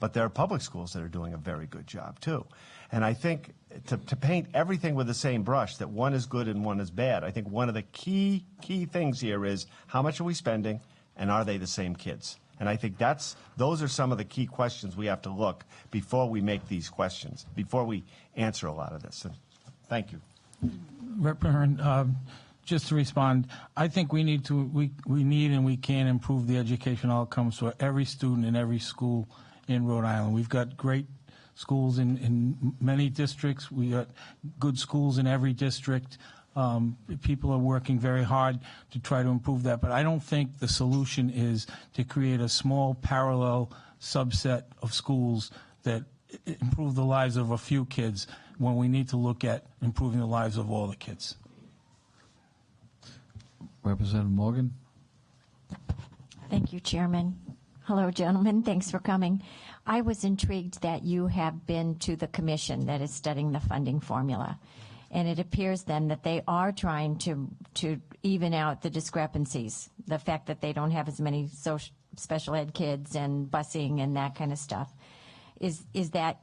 But there are public schools that are doing a very good job, too. And I think to paint everything with the same brush, that one is good and one is bad, I think one of the key things here is how much are we spending, and are they the same kids? And I think those are some of the key questions we have to look before we make these questions, before we answer a lot of this. And thank you. Rep. Ahern, just to respond, I think we need and we can improve the educational outcomes for every student in every school in Rhode Island. We've got great schools in many districts. We got good schools in every district. People are working very hard to try to improve that, but I don't think the solution is to create a small parallel subset of schools that improve the lives of a few kids when we need to look at improving the lives of all the kids. Representative Morgan. Thank you, Chairman. Hello, gentlemen. Thanks for coming. I was intrigued that you have been to the commission that is studying the funding formula. And it appears then that they are trying to even out the discrepancies, the fact that they don't have as many special ed kids and busing and that kind of stuff. Is that,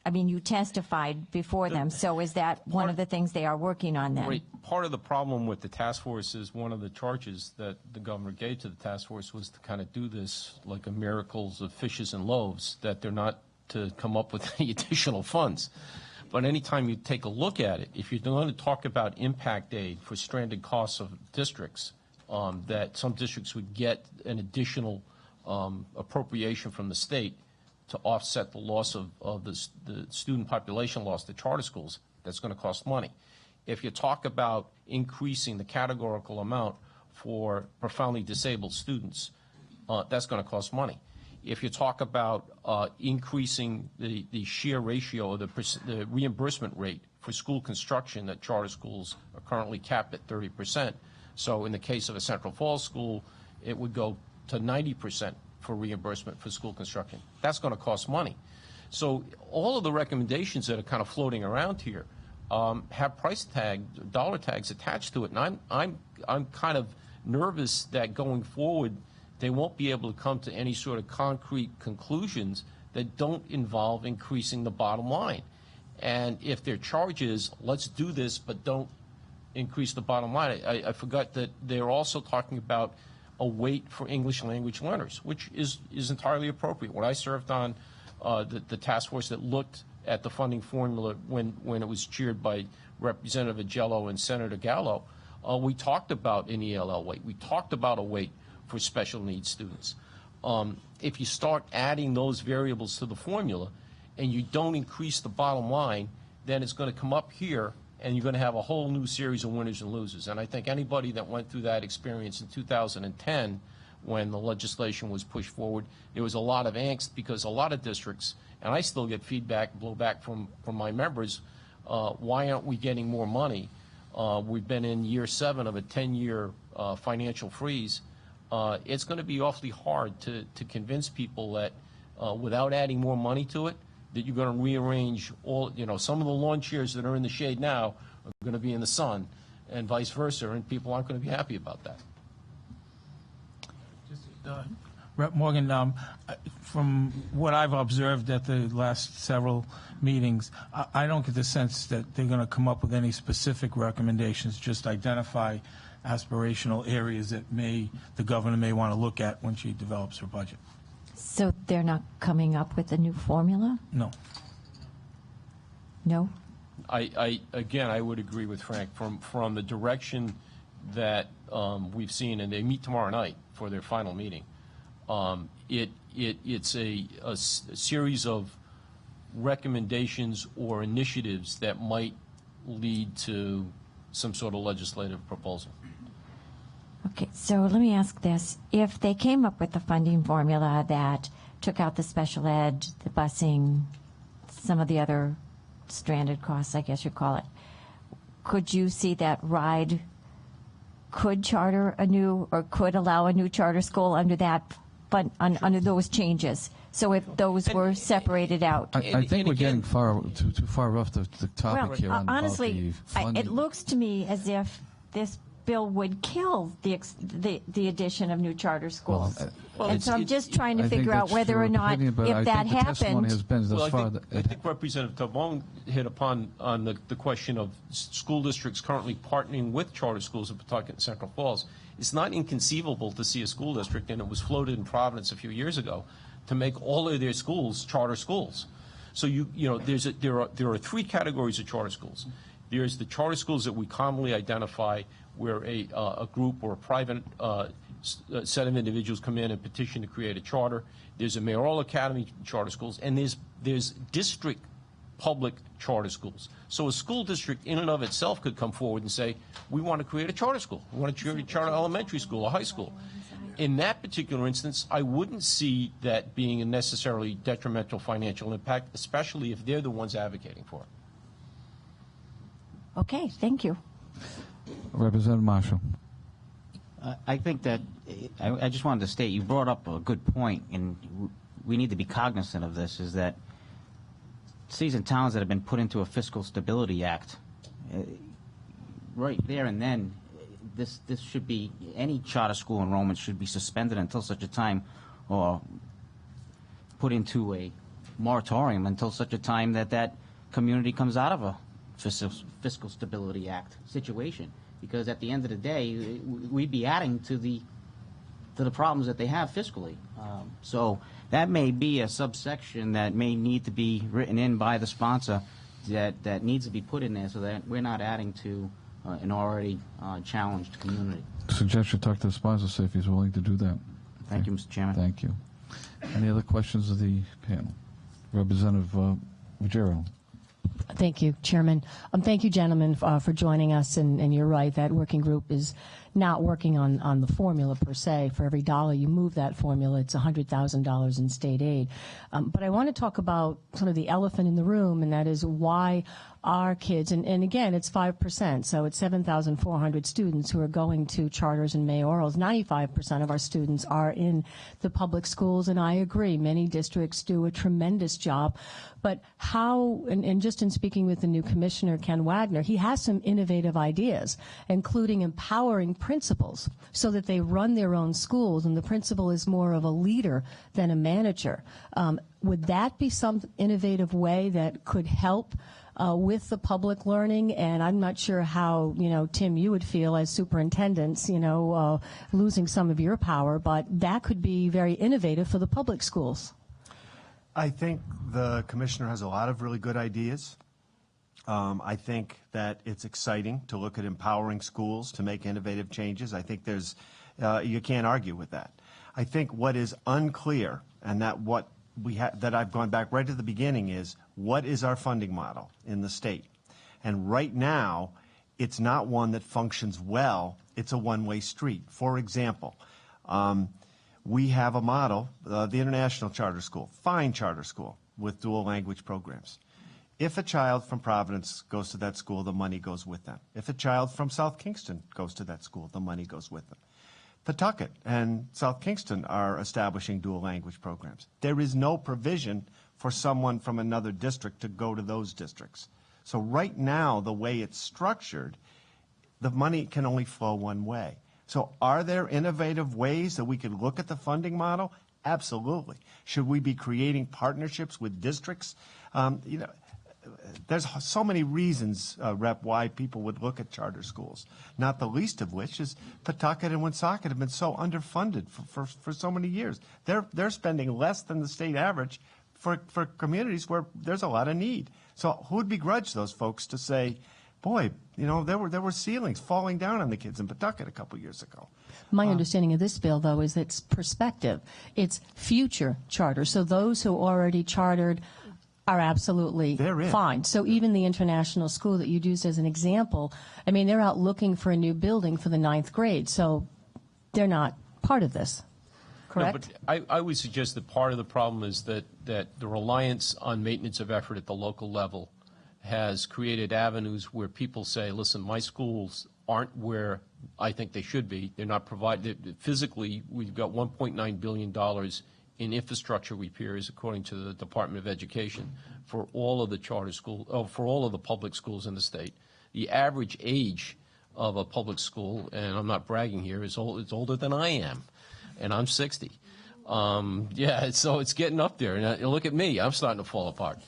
I mean, you testified before them, so is that one of the things they are working on then? Right. Part of the problem with the task force is one of the charges that the governor gave to the task force was to kind of do this like a miracles of fishes and loaves, that they're not to come up with any additional funds. But anytime you take a look at it, if you're going to talk about impact aid for stranded costs of districts, that some districts would get an additional appropriation from the state to offset the loss of the student population loss to charter schools, that's going to cost money. If you talk about increasing the categorical amount for profoundly disabled students, that's going to cost money. If you talk about increasing the share ratio of the reimbursement rate for school construction, that charter schools are currently capped at 30%. So in the case of a Central Falls school, it would go to 90% for reimbursement for school construction. That's going to cost money. So all of the recommendations that are kind of floating around here have price tag, dollar tags attached to it, and I'm kind of nervous that going forward they won't be able to come to any sort of concrete conclusions that don't involve increasing the bottom line. And if their charge is, let's do this, but don't increase the bottom line, I forgot that they're also talking about a weight for English language learners, which is entirely appropriate. When I served on the task force that looked at the funding formula when it was chaired by Representative Agello and Senator Gallo, we talked about an ELL weight. We talked about a weight for special needs students. If you start adding those variables to the formula and you don't increase the bottom line, then it's going to come up here and you're going to have a whole new series of winners and losers. And I think anybody that went through that experience in 2010 when the legislation was pushed forward, there was a lot of angst because a lot of districts, and I still get blowback from my members, why aren't we getting more money? We've been in year 7 of a 10-year financial freeze. It's going to be awfully hard to convince people that without adding more money to it, that you're going to rearrange all, some of the lawn chairs that are in the shade now are going to be in the sun and vice versa, and people aren't going to be happy about that. Rep. Morgan, from what I've observed at the last several meetings, I don't get the sense that they're going to come up with any specific recommendations, just identify aspirational areas that the governor may want to look at when she develops her budget. So they're not coming up with a new formula? No. No? I would agree with Frank. From the direction that we've seen, and they meet tomorrow night for their final meeting, it's a series of recommendations or initiatives that might lead to some sort of legislative proposal. Okay, so let me ask this. If they came up with a funding formula that took out the special ed, the busing, some of the other stranded costs, I guess you'd call it, could you see that RIDE could charter a new or could allow a new charter school under that under those changes? So if those were separated out. I think we're getting too far off the topic here. Honestly, it looks to me as if this bill would kill the addition of new charter schools. And so I'm just trying to figure out whether or not, if that happened. I think Representative Tobon hit upon the question of school districts currently partnering with charter schools in Pawtucket and Central Falls. It's not inconceivable to see a school district, and it was floated in Providence a few years ago, to make all of their schools charter schools. So there are 3 categories of charter schools. There's the charter schools that we commonly identify where a group or a private set of individuals come in and petition to create a charter. There's a Mayoral Academy charter schools, and there's district public charter schools. So a school district in and of itself could come forward and say, we want to create a charter school. We want to create a charter elementary school, a high school. In that particular instance, I wouldn't see that being a necessarily detrimental financial impact, especially if they're the ones advocating for it. Okay, thank you. Representative Marshall. I think that I just wanted to state, you brought up a good point, and we need to be cognizant of this, is that cities and towns that have been put into a Fiscal Stability Act, right there and then, this should be, any charter school enrollment should be suspended until such a time, or put into a moratorium until such a time that community comes out of a Fiscal Stability Act situation. Because at the end of the day, we'd be adding to the problems that they have fiscally. So that may be a subsection that may need to be written in by the sponsor that needs to be put in there so that we're not adding to an already challenged community. I suggest you talk to the sponsor, see if he's willing to do that. Thank you, Mr. Chairman. Thank you. Any other questions of the panel? Representative Ruggiero. Thank you, Chairman. Thank you, gentlemen, for joining us. And you're right, that working group is not working on the formula per se. For every dollar you move that formula, it's $100,000 in state aid. But I want to talk about sort of the elephant in the room, and that is why our kids, and again, it's 5%, so it's 7,400 students who are going to charters and mayorals. 95% of our students are in the public schools, and I agree, many districts do a tremendous job. But how, and just in speaking with the new commissioner, Ken Wagner, he has some innovative ideas, including empowering principals so that they run their own schools, and the principal is more of a leader than a manager. Would that be some innovative way that could help with the public learning? And I'm not sure how, Tim, you would feel as superintendents, losing some of your power, but that could be very innovative for the public schools. I think the commissioner has a lot of really good ideas. I think that it's exciting to look at empowering schools to make innovative changes. I think you can't argue with that. I think what is unclear, and that I've gone back right to the beginning, is what is our funding model in the state? And right now, it's not one that functions well. It's a one-way street. For example, we have a model, the International Charter School, fine charter school with dual language programs. If a child from Providence goes to that school, the money goes with them. If a child from South Kingston goes to that school, the money goes with them. Pawtucket and South Kingston are establishing dual language programs. There is no provision for someone from another district to go to those districts. So right now, the way it's structured, the money can only flow one way. So are there innovative ways that we could look at the funding model? Absolutely. Should we be creating partnerships with districts? There's so many reasons, Rep, why people would look at charter schools, not the least of which is Pawtucket and Woonsocket have been so underfunded for so many years. They're spending less than the state average for communities where there's a lot of need. So who would begrudge those folks to say, boy, there were ceilings falling down on the kids in Pawtucket a couple years ago. My understanding of this bill, though, is it's perspective. It's future charters. So those who already chartered are absolutely fine. So even the international school that you used as an example, I mean, they're out looking for a new building for the 9th grade, so they're not part of this, correct? No, but I would suggest that part of the problem is that the reliance on maintenance of effort at the local level has created avenues where people say, listen, my schools aren't where I think they should be. They're not provided. Physically, we've got $1.9 billion in infrastructure repairs, according to the Department of Education, for all of the charter schools, for all of the public schools in the state. The average age of a public school, and I'm not bragging here, it's older than I am, and I'm 60. So it's getting up there. And look at me, I'm starting to fall apart.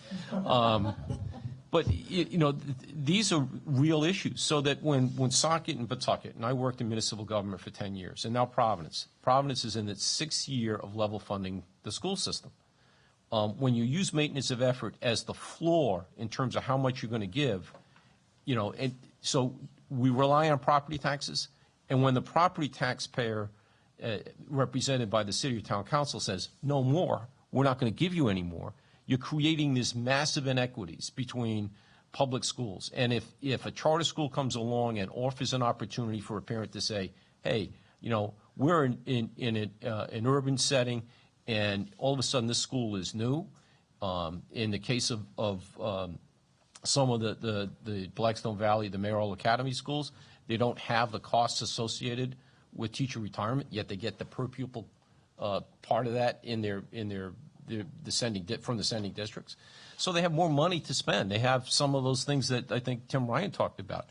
But, these are real issues. So that when Woonsocket and Pawtucket, and I worked in municipal government for 10 years, and now Providence is in its 6th year of level funding the school system. When you use maintenance of effort as the floor in terms of how much you're going to give, and so we rely on property taxes, and when the property taxpayer represented by the city or town council says, no more, we're not going to give you any more, you're creating this massive inequities between public schools. And if a charter school comes along and offers an opportunity for a parent to say, hey, we're in an urban setting, and all of a sudden this school is new. In the case of some of the Blackstone Valley, the Mayoral Academy schools, they don't have the costs associated with teacher retirement, yet they get the per pupil part of that in their from the sending districts. So they have more money to spend. They have some of those things that I think Tim Ryan talked about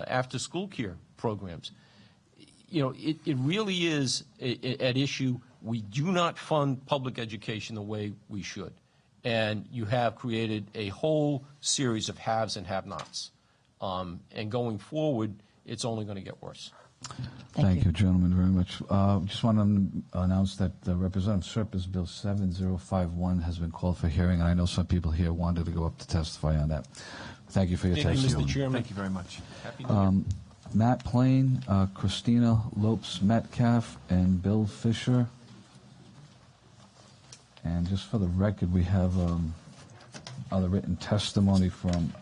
after school care programs. It really is at issue. We do not fund public education the way we should. And you have created a whole series of haves and have-nots. And going forward, it's only going to get worse. Thank you, gentlemen, very much. Just want to announce that Representative Serpis Bill 7051 has been called for hearing, and I know some people here wanted to go up to testify on that. Thank you for your testimony. Thank you, Mr. Chairman. Thank you very much. Happy New Year. Matt Plain, Christina Lopes Metcalf, and Bill Fisher. And just for the record, we have other written testimony from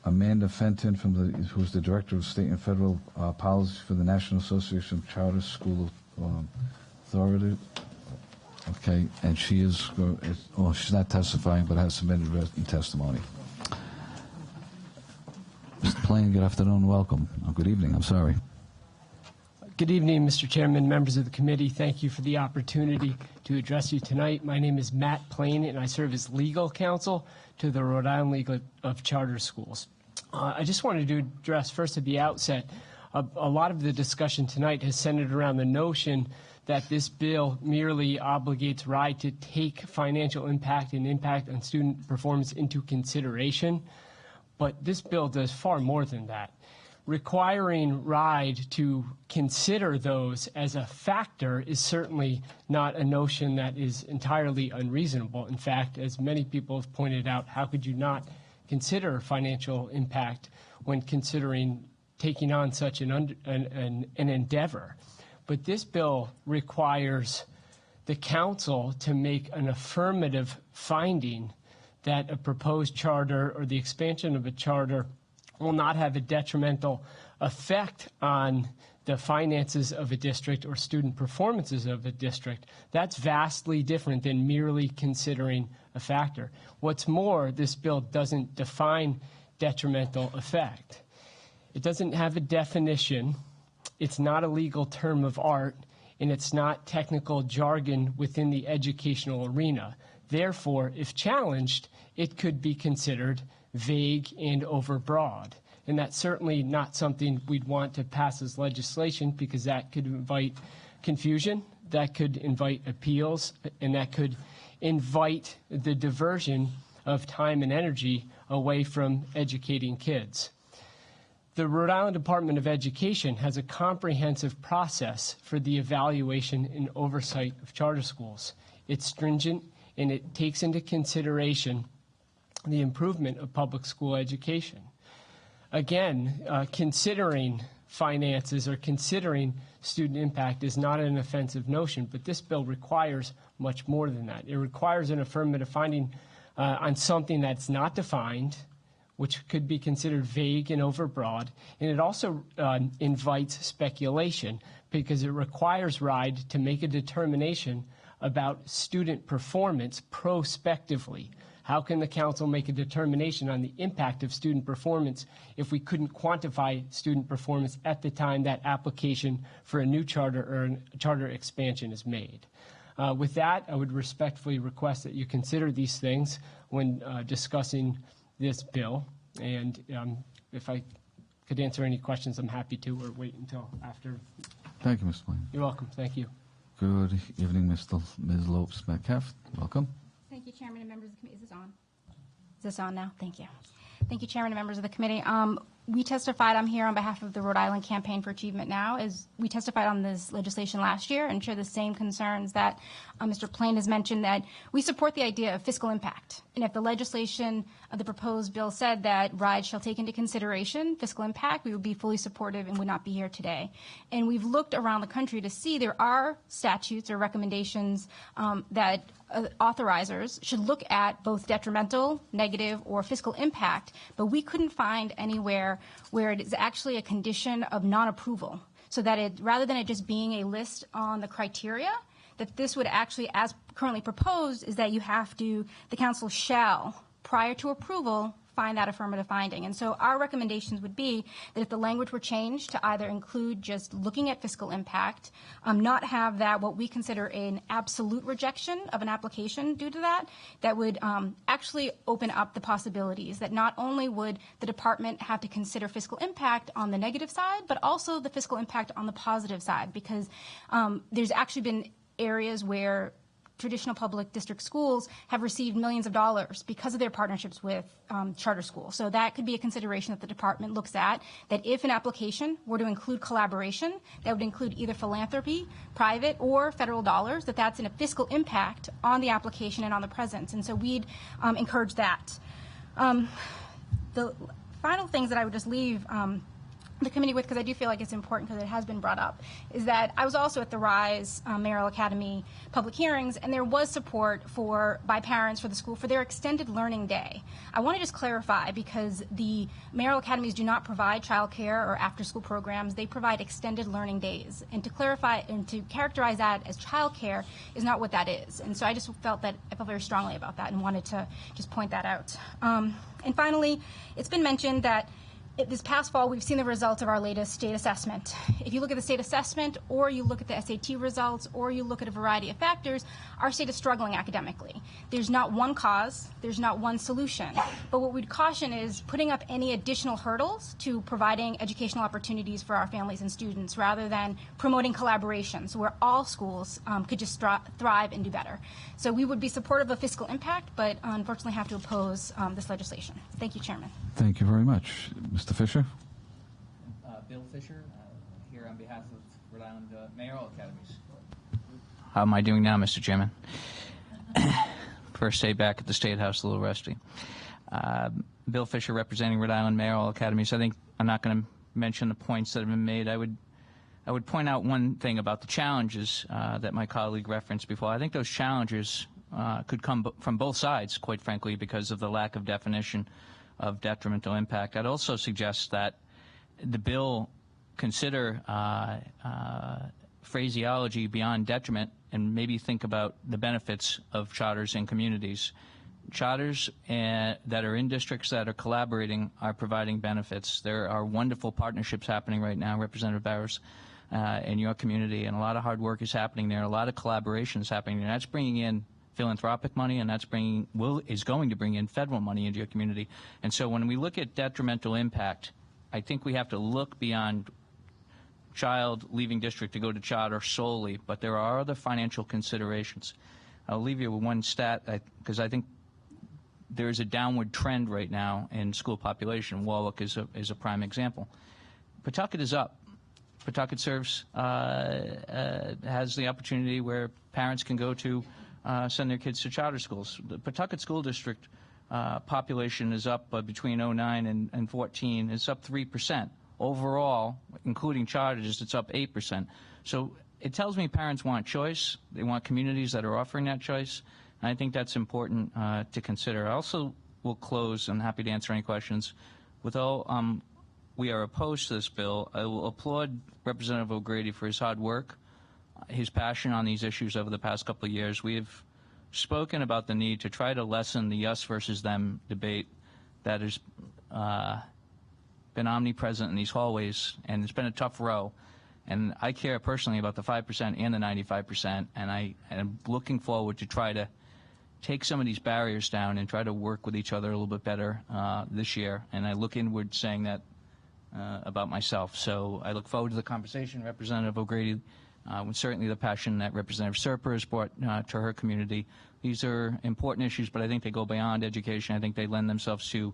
Amanda Fenton, who's the Director of State and Federal Policy for the National Association of Charter School Authorities. Okay, and she is, well, she's not testifying, but has submitted written testimony. Mr. Plain, good afternoon, welcome. Oh, good evening, I'm sorry. Good evening, Mr. Chairman, members of the committee. Thank you for the opportunity to address you tonight. My name is Matt Plain, and I serve as legal counsel to the Rhode Island League of Charter Schools. I just wanted to address first at the outset, a lot of the discussion tonight has centered around the notion that this bill merely obligates RIDE to take financial impact and impact on student performance into consideration. But this bill does far more than that. Requiring RIDE to consider those as a factor is certainly not a notion that is entirely unreasonable. In fact, as many people have pointed out, how could you not consider financial impact when considering taking on such an endeavor? But this bill requires the council to make an affirmative finding that a proposed charter or the expansion of a charter will not have a detrimental effect on the finances of a district or student performances of a district. That's vastly different than merely considering a factor. What's more, this bill doesn't define detrimental effect. It doesn't have a definition. It's not a legal term of art, and it's not technical jargon within the educational arena. Therefore, if challenged, it could be considered vague and overbroad. And that's certainly not something we'd want to pass as legislation, because that could invite confusion, that could invite appeals, and that could invite the diversion of time and energy away from educating kids. The Rhode Island Department of Education has a comprehensive process for the evaluation and oversight of charter schools. It's stringent, and it takes into consideration the improvement of public school education. Again, considering finances or considering student impact is not an offensive notion, but this bill requires much more than that. It requires an affirmative finding on something that's not defined, which could be considered vague and overbroad, and it also invites speculation, because it requires RIDE to make a determination about student performance prospectively. How can the council make a determination on the impact of student performance if we couldn't quantify student performance at the time that application for a new charter or a charter expansion is made? With that, I would respectfully request that you consider these things when discussing this bill. And if I could answer any questions, I'm happy to, or wait until after. Thank you, Mr. Plain. You're welcome. Thank you. Good evening, Ms. Lopes-Metcalf. Welcome. Thank you, Chairman and members of the committee. Is this on? Is this on now? Thank you. Thank you, Chairman and members of the committee. We testified, I'm here on behalf of the Rhode Island Campaign for Achievement Now, as we testified on this legislation last year and share the same concerns that Mr. Plain has mentioned, that we support the idea of fiscal impact. And if the legislation of the proposed bill said that RIDE shall take into consideration fiscal impact, we would be fully supportive and would not be here today. And we've looked around the country to see there are statutes or recommendations that authorizers should look at both detrimental, negative, or fiscal impact, but we couldn't find anywhere where it is actually a condition of non-approval, so that it, rather than it just being a list on the criteria, that this would actually, as currently proposed, is that you have to, the council shall, prior to approval, find that affirmative finding. And so our recommendations would be that if the language were changed to either include just looking at fiscal impact, not have that what we consider an absolute rejection of an application due to that, that would actually open up the possibilities that not only would the department have to consider fiscal impact on the negative side, but also the fiscal impact on the positive side, because there's actually been areas where traditional public district schools have received millions of dollars because of their partnerships with charter schools. So that could be a consideration that the department looks at, that if an application were to include collaboration, that would include either philanthropy, private, or federal dollars, that that's in a fiscal impact on the application and on the presence. And so we'd encourage that. The final things that I would just leave the committee with, because I do feel like it's important because it has been brought up, is that I was also at the RISE Mayoral Academy public hearings, and there was support by parents for the school for their extended learning day. I want to just clarify, because the Mayoral Academies do not provide childcare or after-school programs. They provide extended learning days. And to clarify and to characterize that as childcare is not what that is. And so I just felt very strongly about that and wanted to just point that out. And finally, it's been mentioned that this past fall, we've seen the results of our latest state assessment. If you look at the state assessment, or you look at the SAT results, or you look at a variety of factors, our state is struggling academically. There's not one cause, there's not one solution. But what we'd caution is putting up any additional hurdles to providing educational opportunities for our families and students, rather than promoting collaborations where all schools could just thrive and do better. So we would be supportive of fiscal impact, but unfortunately have to oppose this legislation. Thank you, Chairman. Thank you very much. Mr. Fisher? Bill Fisher, here on behalf of Rhode Island Mayoral Academies. How am I doing now, Mr. Chairman? First day back at the State House, a little rusty. Bill Fisher, representing Rhode Island Mayoral Academies. I think I'm not going to mention the points that have been made. I would point out one thing about the challenges that my colleague referenced before. I think those challenges could come from both sides, quite frankly, because of the lack of definition of detrimental impact. I'd also suggest that the bill consider phraseology beyond detriment and maybe think about the benefits of charters in communities. Charters that are in districts that are collaborating are providing benefits. There are wonderful partnerships happening right now, Representative Barros, in your community, and a lot of hard work is happening there. A lot of collaboration is happening, and that's bringing in philanthropic money, and that's is going to bring in federal money into your community. And so when we look at detrimental impact, I think we have to look beyond child leaving district to go to charter solely, but there are other financial considerations. I'll leave you with one stat, because I think there's a downward trend right now in school population. Warwick is a prime example. Pawtucket is up. Pawtucket serves has the opportunity where parents can go to send their kids to charter schools. The Pawtucket School District population is up between 09 and 14. It's up 3%. Overall, including charters, it's up 8%. So it tells me parents want choice. They want communities that are offering that choice. And I think that's important to consider. I also will close, and happy to answer any questions. With all we are opposed to this bill, I will applaud Representative O'Grady for his hard work, his passion on these issues over the past couple of years. We have spoken about the need to try to lessen the us versus them debate that has been omnipresent in these hallways, and it's been a tough row. And I care personally about the 5% and the 95%, and I am looking forward to try to take some of these barriers down and try to work with each other a little bit better this year. And I look inward saying that about myself. So I look forward to the conversation, Representative O'Grady, with certainly the passion that Representative Serper has brought to her community. These are important issues, but I think they go beyond education. I think they lend themselves to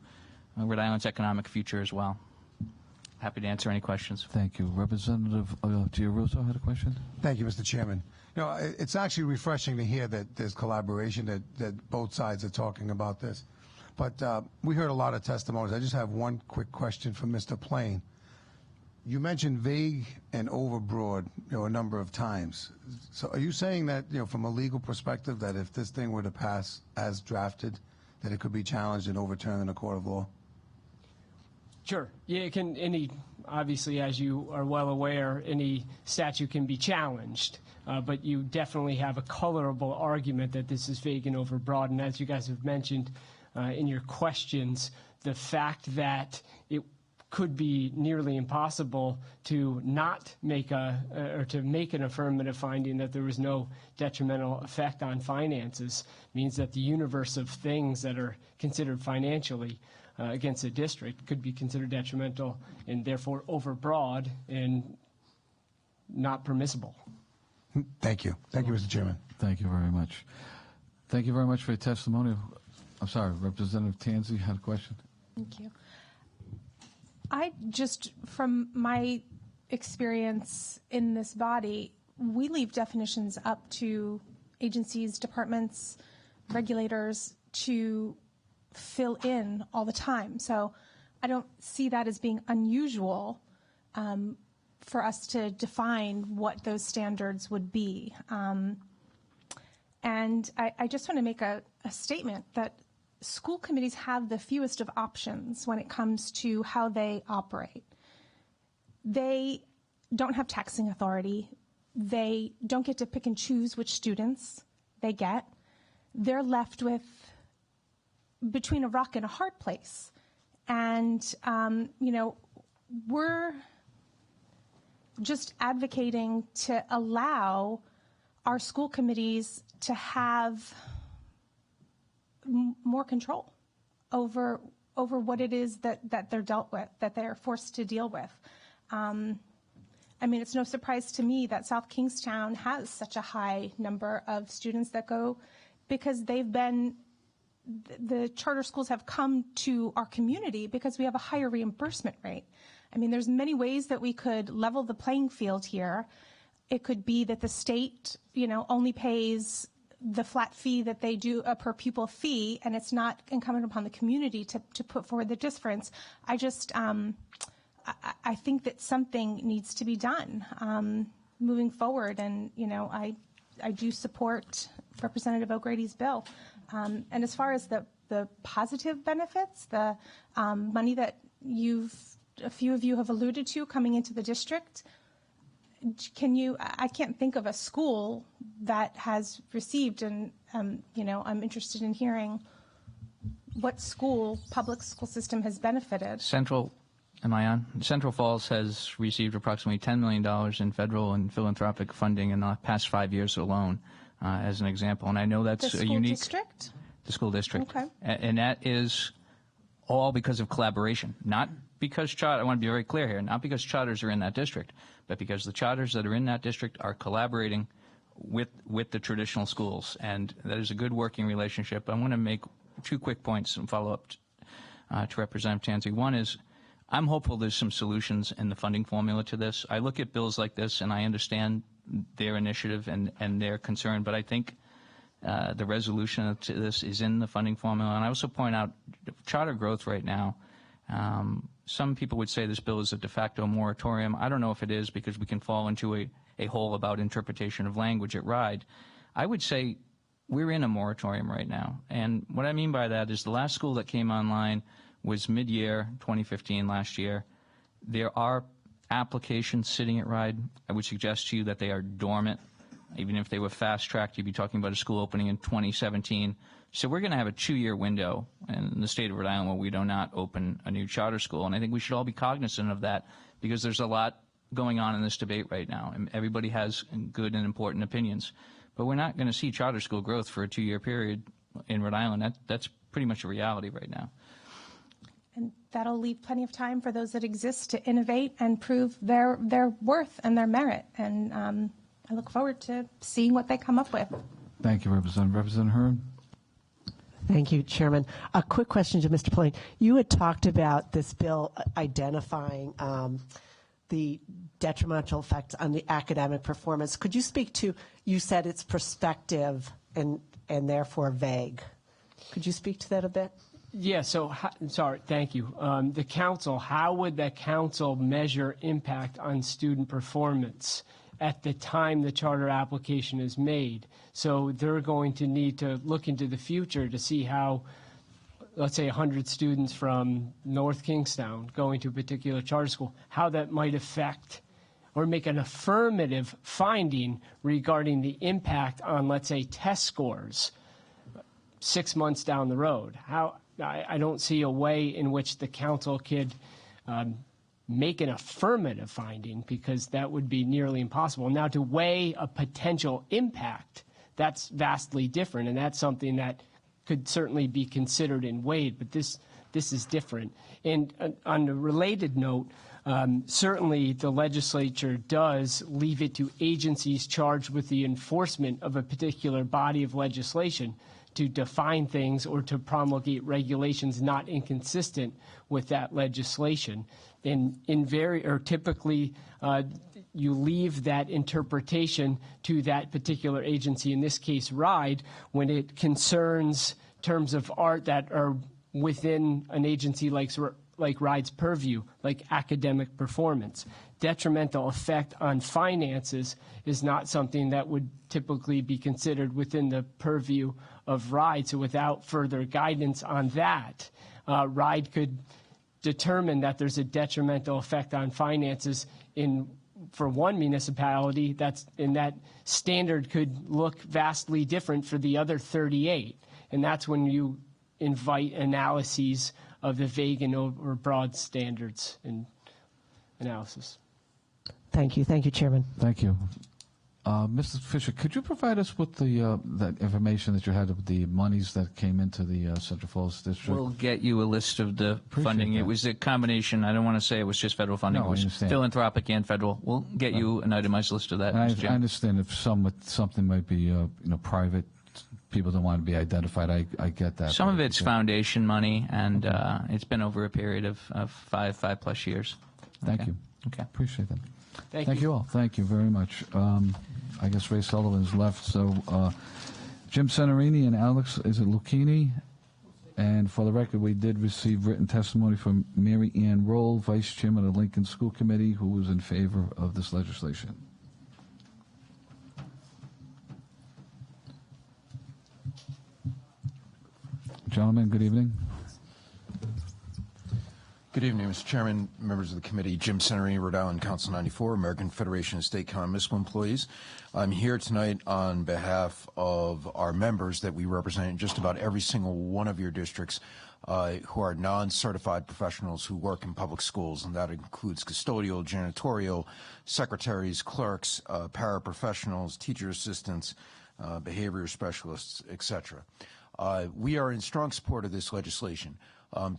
Rhode Island's economic future as well. Happy to answer any questions. Thank you. Representative Giarrusso had a question? Thank you, Mr. Chairman. You know, it's actually refreshing to hear that there's collaboration, that both sides are talking about this. But we heard a lot of testimonies. I just have one quick question for Mr. Plain. You mentioned vague and overbroad, a number of times. So are you saying that, from a legal perspective, that if this thing were to pass as drafted, that it could be challenged and overturned in a court of law? Sure. Yeah, it can. Obviously, as you are well aware, any statute can be challenged. But you definitely have a colorable argument that this is vague and overbroad. And as you guys have mentioned in your questions, the fact that it could be nearly impossible to not make or to make an affirmative finding that there was no detrimental effect on finances means that the universe of things that are considered financially against a district could be considered detrimental and therefore overbroad and not permissible. Thank you. Thank you, Mr. Chairman. Thank you very much. Thank you very much for your testimony. I'm sorry, Representative Tanzi had a question. Thank you. From my experience in this body, we leave definitions up to agencies, departments, regulators to fill in all the time. So I don't see that as being unusual for us to define what those standards would be. And I just want to make a statement that school committees have the fewest of options when it comes to how they operate. They don't have taxing authority. They don't get to pick and choose which students they get. They're left with between a rock and a hard place. And, we're just advocating to allow our school committees to have more control over what it is that they're dealt with, that they're forced to deal with. It's no surprise to me that South Kingstown has such a high number of students that go, because the charter schools have come to our community because we have a higher reimbursement rate. There's many ways that we could level the playing field here. It could be that the state, only pays the flat fee that they do, a per pupil fee, and it's not incumbent upon the community to put forward the difference. I think that something needs to be done moving forward, and I do support Representative O'Grady's bill. And as far as the positive benefits, the money that a few of you have alluded to coming into the district, I can't think of a school that has received, and I'm interested in hearing what public school system has benefited. Central Falls has received approximately $10 million in federal and philanthropic funding in the past 5 years alone, as an example. And I know that's the a unique... District? The school district. Okay. And that is all because of collaboration, not because I want to be very clear here, not because charters are in that district, but because the charters that are in that district are collaborating with the traditional schools. And that is a good working relationship. I want to make 2 quick points and follow up to Representative Tansey. One is, I'm hopeful there's some solutions in the funding formula to this. I look at bills like this and I understand their initiative and their concern, but I think the resolution to this is in the funding formula. And I also point out charter growth right now. Some people would say this bill is a de facto moratorium. I don't know if it is, because we can fall into a hole about interpretation of language at RIDE. I would say we're in a moratorium right now. And what I mean by that is the last school that came online was mid-year 2015 last year. There are applications sitting at RIDE. I would suggest to you that they are dormant. Even if they were fast-tracked, you'd be talking about a school opening in 2017. So we're going to have a 2-year window in the state of Rhode Island where we do not open a new charter school. And I think we should all be cognizant of that, because there's a lot going on in this debate right now. And everybody has good and important opinions. But we're not going to see charter school growth for a 2-year period in Rhode Island. That's pretty much a reality right now. And that'll leave plenty of time for those that exist to innovate and prove their worth and their merit. And I look forward to seeing what they come up with. Thank you, Representative. Representative Hearn. Thank you, Chairman. A quick question to Mr. Plain. You had talked about this bill identifying the detrimental effects on the academic performance. Could you speak to, you said it's prospective and therefore vague. Could you speak to that a bit? Yeah, sorry, thank you. The council, how would the council measure impact on student performance at the time the charter application is made? So they're going to need to look into the future to see how, let's say 100 students from North Kingstown going to a particular charter school, how that might affect or make an affirmative finding regarding the impact on, let's say, test scores 6 months down the road. I don't see a way in which the council could make an affirmative finding, because that would be nearly impossible. Now, to weigh a potential impact, that's vastly different, and that's something that could certainly be considered and weighed, but this is different. And on a related note, certainly the legislature does leave it to agencies charged with the enforcement of a particular body of legislation to define things or to promulgate regulations not inconsistent with that legislation. And typically you leave that interpretation to that particular agency, in this case RIDE, when it concerns terms of art that are within an agency like RIDE's purview, like academic performance. Detrimental effect on finances is not something that would typically be considered within the purview of RIDE. So without further guidance on that, RIDE could determine that there's a detrimental effect on finances for one municipality, and that standard could look vastly different for the other 38. And that's when you invite analyses of the vague and or broad standards in analysis. Thank you. Thank you, Chairman. Thank you. Mr. Fisher, could you provide us with that information that you had of the monies that came into the Central Falls District? We'll get you a list of the funding. that. It was a combination. I don't want to say it was just federal funding. No, it was I understand. philanthropic and federal. We'll get you an itemized list of that. And Mr. Chair. I understand if something might be private, people don't want to be identified. I get that. Some of it's foundation money, and it's been over a period of 5+ years. Thank you. Okay. Appreciate that. Thank you all. Thank you very much. I guess Ray Sullivan's left, so Jim Senarini and Alex, is it Lucchini? And for the record, we did receive written testimony from Mary Ann Roll, Vice Chairman of the Lincoln School Committee, who was in favor of this legislation. Gentlemen, good evening. Good evening, Mr. Chairman, members of the committee. Jim Senarini, Rhode Island Council 94, American Federation of State Common Municipal Employees. I'm here tonight on behalf of our members that we represent in just about every single one of your districts who are non-certified professionals who work in public schools, and that includes custodial, janitorial, secretaries, clerks, paraprofessionals, teacher assistants, behavior specialists, etc. We are in strong support of this legislation.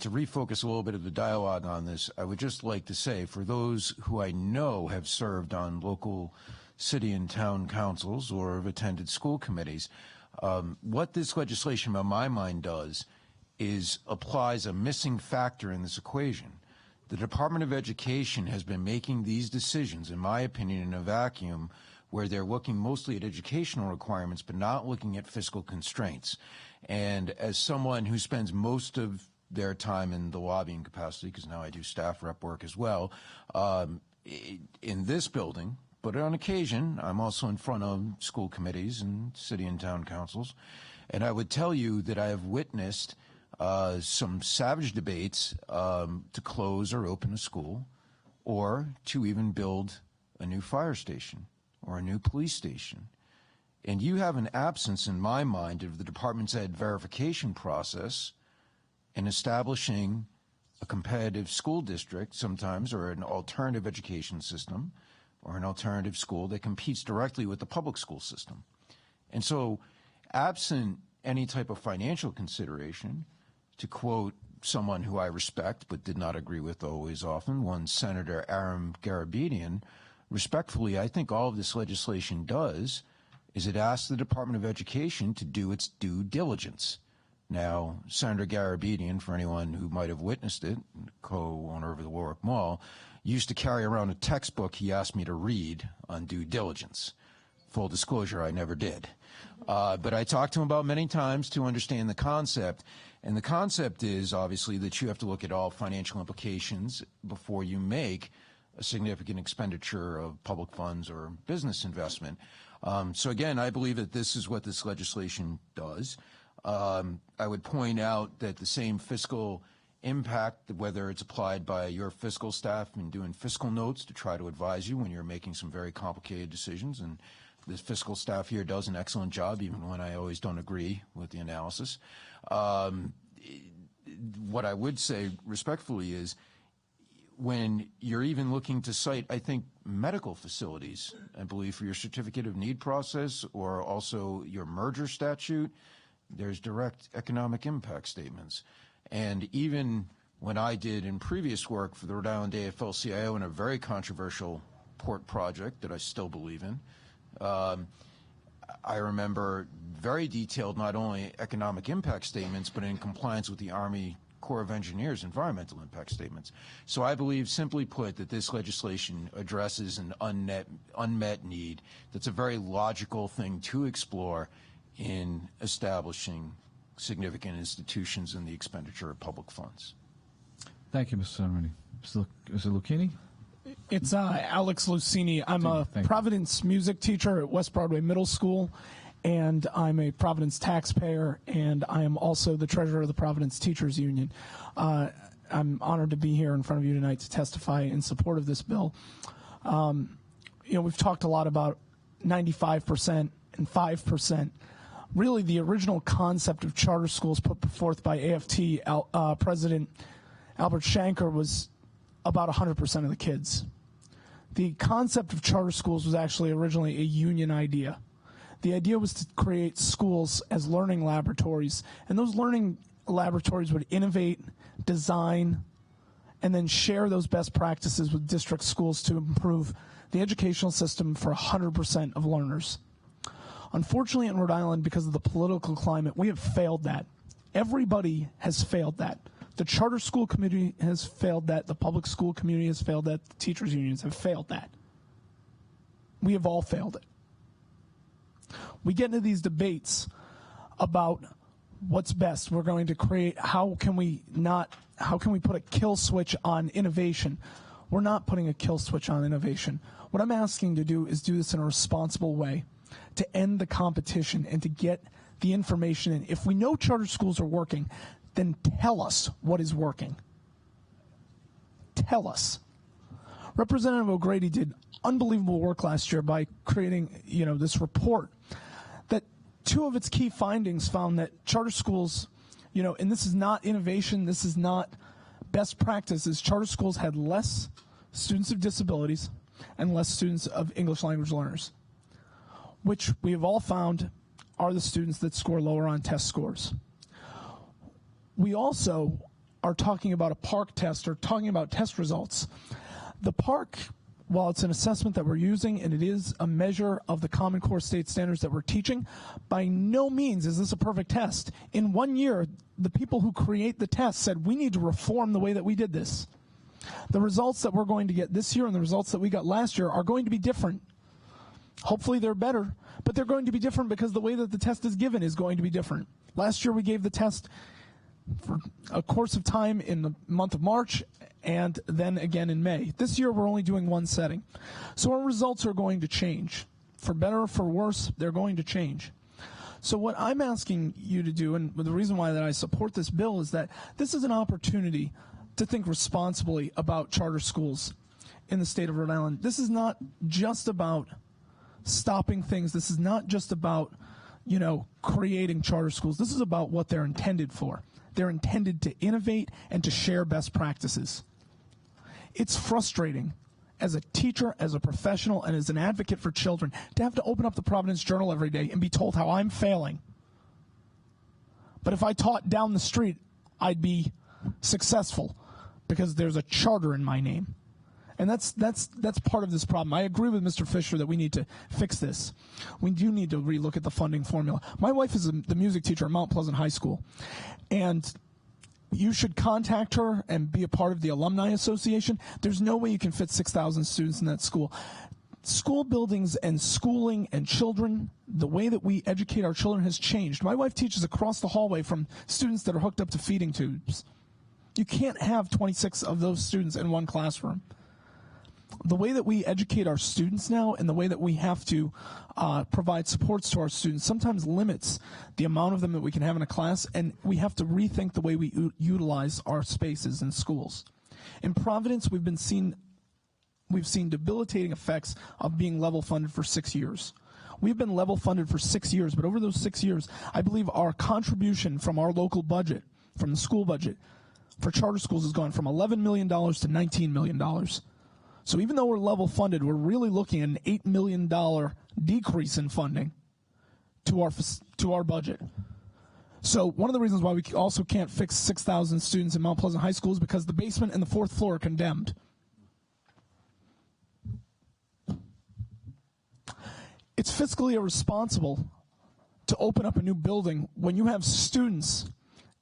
To refocus a little bit of the dialogue on this, I would just like to say, for those who I know have served on local city and town councils or have attended school committees, what this legislation, in my mind, does is applies a missing factor in this equation. The Department of Education has been making these decisions, in my opinion, in a vacuum, where they're looking mostly at educational requirements but not looking at fiscal constraints. And as someone who spends most of their time in the lobbying capacity, because now I do staff rep work as well, in this building, but on occasion, I'm also in front of school committees and city and town councils. And I would tell you that I have witnessed some savage debates to close or open a school, or to even build a new fire station or a new police station. And you have an absence, in my mind, of the department's ed verification process in establishing a competitive school district sometimes, or an alternative education system, or an alternative school that competes directly with the public school system. And so, absent any type of financial consideration, to quote someone who I respect but did not agree with always often, one Senator Aram Garabedian, respectfully, I think all of this legislation does is it asks the Department of Education to do its due diligence. Now, Senator Garabedian, for anyone who might have witnessed it, co-owner of the Warwick Mall, used to carry around a textbook he asked me to read on due diligence. Full disclosure, I never did. But I talked to him about many times to understand the concept. And the concept is, obviously, that you have to look at all financial implications before you make a significant expenditure of public funds or business investment. So again, I believe that this is what this legislation does. I would point out that the same fiscal impact, whether it's applied by your fiscal staff in doing fiscal notes to try to advise you when you're making some very complicated decisions, and this fiscal staff here does an excellent job, even when I always don't agree with the analysis. What I would say respectfully is, when you're even looking to cite, I think, medical facilities, I believe, for your certificate of need process, or also your merger statute, there's direct economic impact statements. And even when I did in previous work for the Rhode Island AFL-CIO in a very controversial port project that I still believe in, I remember very detailed not only economic impact statements, but in compliance with the Army Corps of Engineers environmental impact statements. So I believe, simply put, that this legislation addresses an unmet need that's a very logical thing to explore in establishing significant institutions in the expenditure of public funds. Thank you, Mr. Senator. Mr. Lucchini? It's Alex Lucini. I'm a Providence music teacher at West Broadway Middle School, and I'm a Providence taxpayer, and I am also the treasurer of the Providence Teachers Union. I'm honored to be here in front of you tonight to testify in support of this bill. We've talked a lot about 95% and 5%. Really, the original concept of charter schools put forth by AFT President Albert Shanker was about 100% of the kids. The concept of charter schools was actually originally a union idea. The idea was to create schools as learning laboratories, and those learning laboratories would innovate, design, and then share those best practices with district schools to improve the educational system for 100% of learners. Unfortunately, in Rhode Island, because of the political climate, we have failed that. Everybody has failed that. The charter school community has failed that. The public school community has failed that. The teachers' unions have failed that. We have all failed it. We get into these debates about what's best. We're going to create, how can we put a kill switch on innovation? We're not putting a kill switch on innovation. What I'm asking to do is do this in a responsible way, to end the competition and to get the information in. If we know charter schools are working, then tell us what is working. Tell us. Representative O'Grady did unbelievable work last year by creating, this report that two of its key findings found that charter schools, and this is not innovation, this is not best practices, charter schools had less students of disabilities and less students of English language learners, which we have all found are the students that score lower on test scores. We also are talking about a PARCC test, or talking about test results. The PARCC, while it's an assessment that we're using and it is a measure of the Common Core state standards that we're teaching, by no means is this a perfect test. In 1 year, the people who create the test said we need to reform the way that we did this. The results that we're going to get this year and the results that we got last year are going to be different. Hopefully they're better, but they're going to be different because the way that the test is given is going to be different. Last year we gave the test for a course of time in the month of March and then again in May. This year we're only doing one setting. So our results are going to change. For better or for worse, they're going to change. So what I'm asking you to do, and the reason why that I support this bill, is that this is an opportunity to think responsibly about charter schools in the state of Rhode Island. This is not just about stopping things. This is not just about, creating charter schools. This is about what they're intended for. They're intended to innovate and to share best practices. It's frustrating as a teacher, as a professional, and as an advocate for children to have to open up the Providence Journal every day and be told how I'm failing. But if I taught down the street, I'd be successful because there's a charter in my name. And that's part of this problem. I agree with Mr. Fisher that we need to fix this. We do need to relook at the funding formula. My wife is the music teacher at Mount Pleasant High School, and you should contact her and be a part of the Alumni Association. There's no way you can fit 6,000 students in that school. School buildings and schooling and children, the way that we educate our children has changed. My wife teaches across the hallway from students that are hooked up to feeding tubes. You can't have 26 of those students in one classroom. The way that we educate our students now and the way that we have to provide supports to our students sometimes limits the amount of them that we can have in a class, and we have to rethink the way we utilize our spaces in schools. In Providence, we've seen debilitating effects of being level funded for 6 years. We've been level funded for 6 years, but over those 6 years, I believe our contribution from our local budget, from the school budget, for charter schools has gone from $11 million to $19 million. So even though we're level funded, we're really looking at an $8 million decrease in funding to our budget. So one of the reasons why we also can't fix 6,000 students in Mount Pleasant High School is because the basement and the fourth floor are condemned. It's fiscally irresponsible to open up a new building when you have students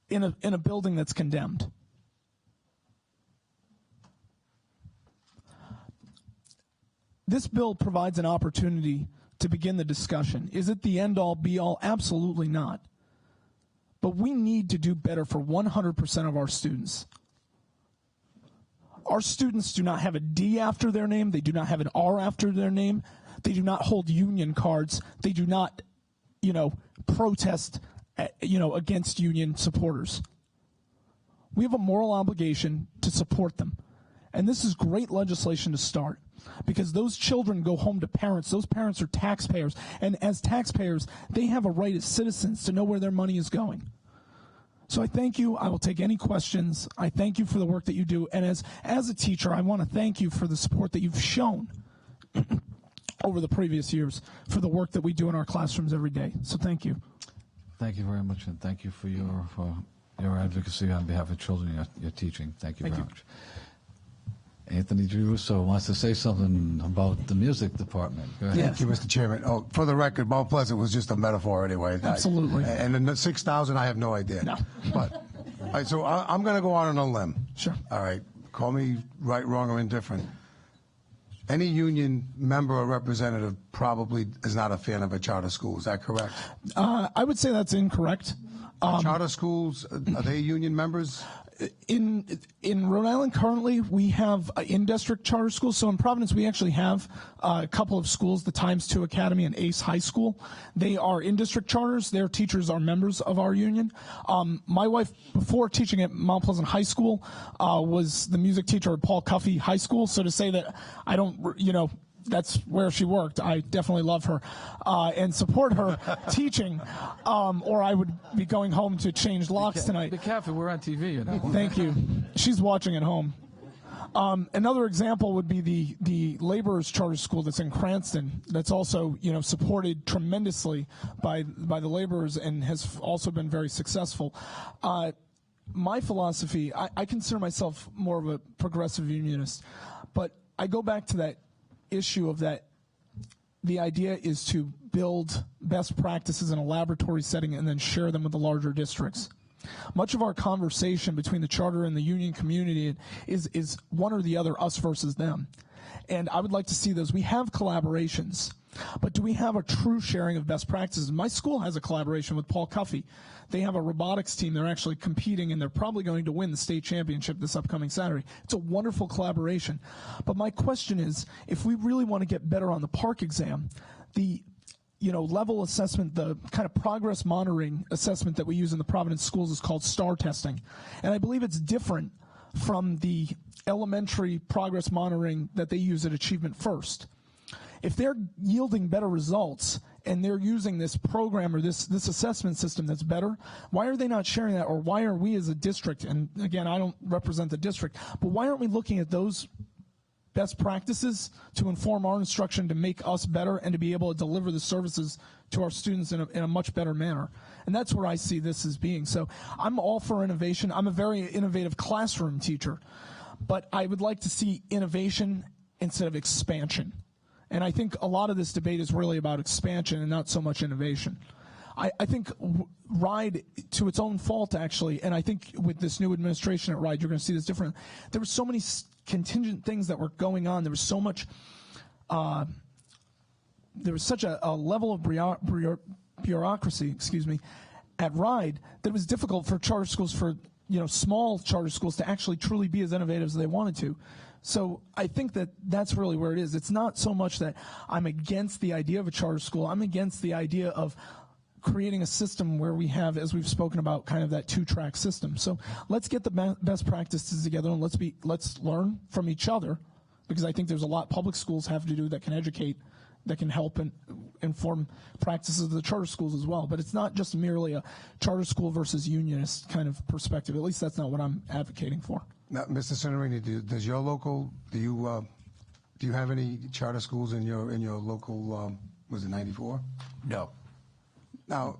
in a building that's condemned. This bill provides an opportunity to begin the discussion. Is it the end-all, be-all? Absolutely not. but we need to do better for 100% of our students. Our students do not have a D after their name. They do not have an R after their name. They do not hold union cards. They do not, protest, against union supporters. We have a moral obligation to support them. And this is great legislation to start, because those children go home to parents. Those parents are taxpayers. And as taxpayers, they have a right as citizens to know where their money is going. So I thank you. I will take any questions. I thank you for the work that you do. And as a teacher, I want to thank you for the support that you've shown over the previous years for the work that we do in our classrooms every day. So thank you. Thank you very much, and thank you for your advocacy on behalf of children, your teaching. Thank you very much. Anthony Girusso wants to say something about the music department. Go ahead. Thank you, Mr. Chairman. Oh, for the record, Mount Pleasant was just a metaphor anyway. Absolutely. And the 6,000, I have no idea. No. But, all right, so I'm going to go on a limb. Sure. All right. Call me right, wrong, or indifferent. Any union member or representative probably is not a fan of a charter school. Is that correct? I would say that's incorrect. Charter schools, are they union members? In Rhode Island currently, we have in-district charter schools. So in Providence, we actually have a couple of schools, the Times 2 Academy and Ace High School. They are in-district charters. Their teachers are members of our union. My wife, before teaching at Mount Pleasant High School, was the music teacher at Paul Cuffey High School. So to say that I don't, that's where she worked. I definitely love her and support her teaching, or I would be going home to change locks tonight. Be careful, we're on TV, Thank you. She's watching at home. Another example would be the Laborers Charter School that's in Cranston. That's also supported tremendously by the laborers and has also been very successful. My philosophy, I consider myself more of a progressive unionist, but I go back to that issue of that the idea is to build best practices in a laboratory setting and then share them with the larger districts. Much of our conversation between the charter and the union community is one or the other, us versus them. And I would like to see those. We have collaborations, but do we have a true sharing of best practices? My school has a collaboration with Paul Cuffey. They have a robotics team. They're actually competing, and they're probably going to win the state championship this upcoming Saturday. It's a wonderful collaboration. But my question is, if we really want to get better on the PARCC exam, the level assessment, the kind of progress monitoring assessment that we use in the Providence schools is called STAR testing. And I believe it's different from the elementary progress monitoring that they use at Achievement First. If they're yielding better results and they're using this program or this assessment system that's better, why are they not sharing that? Or why are we as a district, and again, I don't represent the district, but why aren't we looking at those best practices to inform our instruction to make us better and to be able to deliver the services to our students in a much better manner? And that's where I see this as being. So I'm all for innovation. I'm a very innovative classroom teacher, but I would like to see innovation instead of expansion. And I think a lot of this debate is really about expansion and not so much innovation. I think RIDE, to its own fault, actually, and I think with this new administration at RIDE, you're going to see this different. There were so many contingent things that were going on. There was so much, there was such a level of bureaucracy, at RIDE that it was difficult for charter schools, for small charter schools, to actually truly be as innovative as they wanted to. So I think that that's really where it is. It's not so much that I'm against the idea of a charter school. I'm against the idea of creating a system where we have, as we've spoken about, kind of that two-track system. So let's get the best practices together and let's learn from each other, because I think there's a lot public schools have to do that can educate, that can help and inform practices of the charter schools as well. But it's not just merely a charter school versus unionist kind of perspective. At least that's not what I'm advocating for. Now, Mr. Cinerini, does your local, do you have any charter schools in your local? Was it 94? No. Now,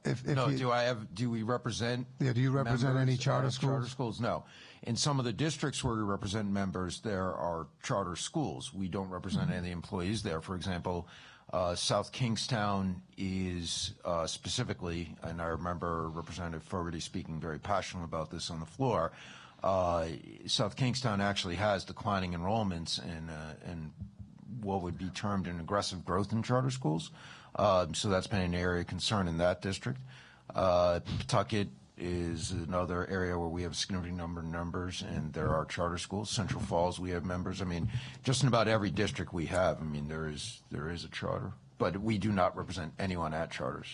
if no, you, do we represent? Yeah, do you represent any charter schools? Charter schools, no. In some of the districts where we represent members, there are charter schools. We don't represent any of the employees there. For example, South Kingstown is specifically, and I remember Representative Fogarty speaking very passionately about this on the floor. South Kingstown actually has declining enrollments and what would be termed an aggressive growth in charter schools. So that's been an area of concern in that district. Pawtucket is another area where we have a significant number of members, and there are charter schools. Central Falls, we have members. I mean, just in about every district we have, I mean, there is a charter. But we do not represent anyone at charters.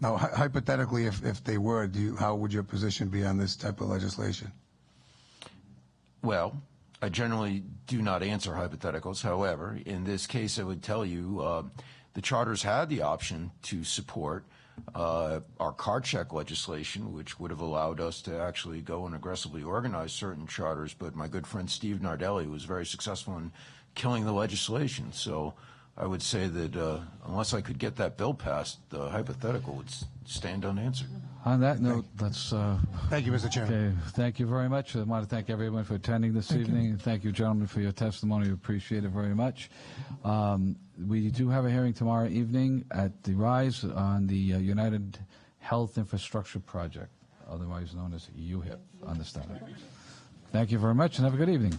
Now, hypothetically, if they were, how would your position be on this type of legislation? Well, I generally do not answer hypotheticals. However, in this case, I would tell you the charters had the option to support our card check legislation, which would have allowed us to actually go and aggressively organize certain charters. But my good friend Steve Nardelli was very successful in killing the legislation. So I would say that unless I could get that bill passed, the hypothetical would stand unanswered. On that note, let's... Thank you, Mr. Chairman. Okay, thank you very much. I want to thank everyone for attending this evening. And thank you, gentlemen, for your testimony. We appreciate it very much. We do have a hearing tomorrow evening at the RISE on the United Health Infrastructure Project, otherwise known as UHIP, on the Senate. Thank you very much, and have a good evening.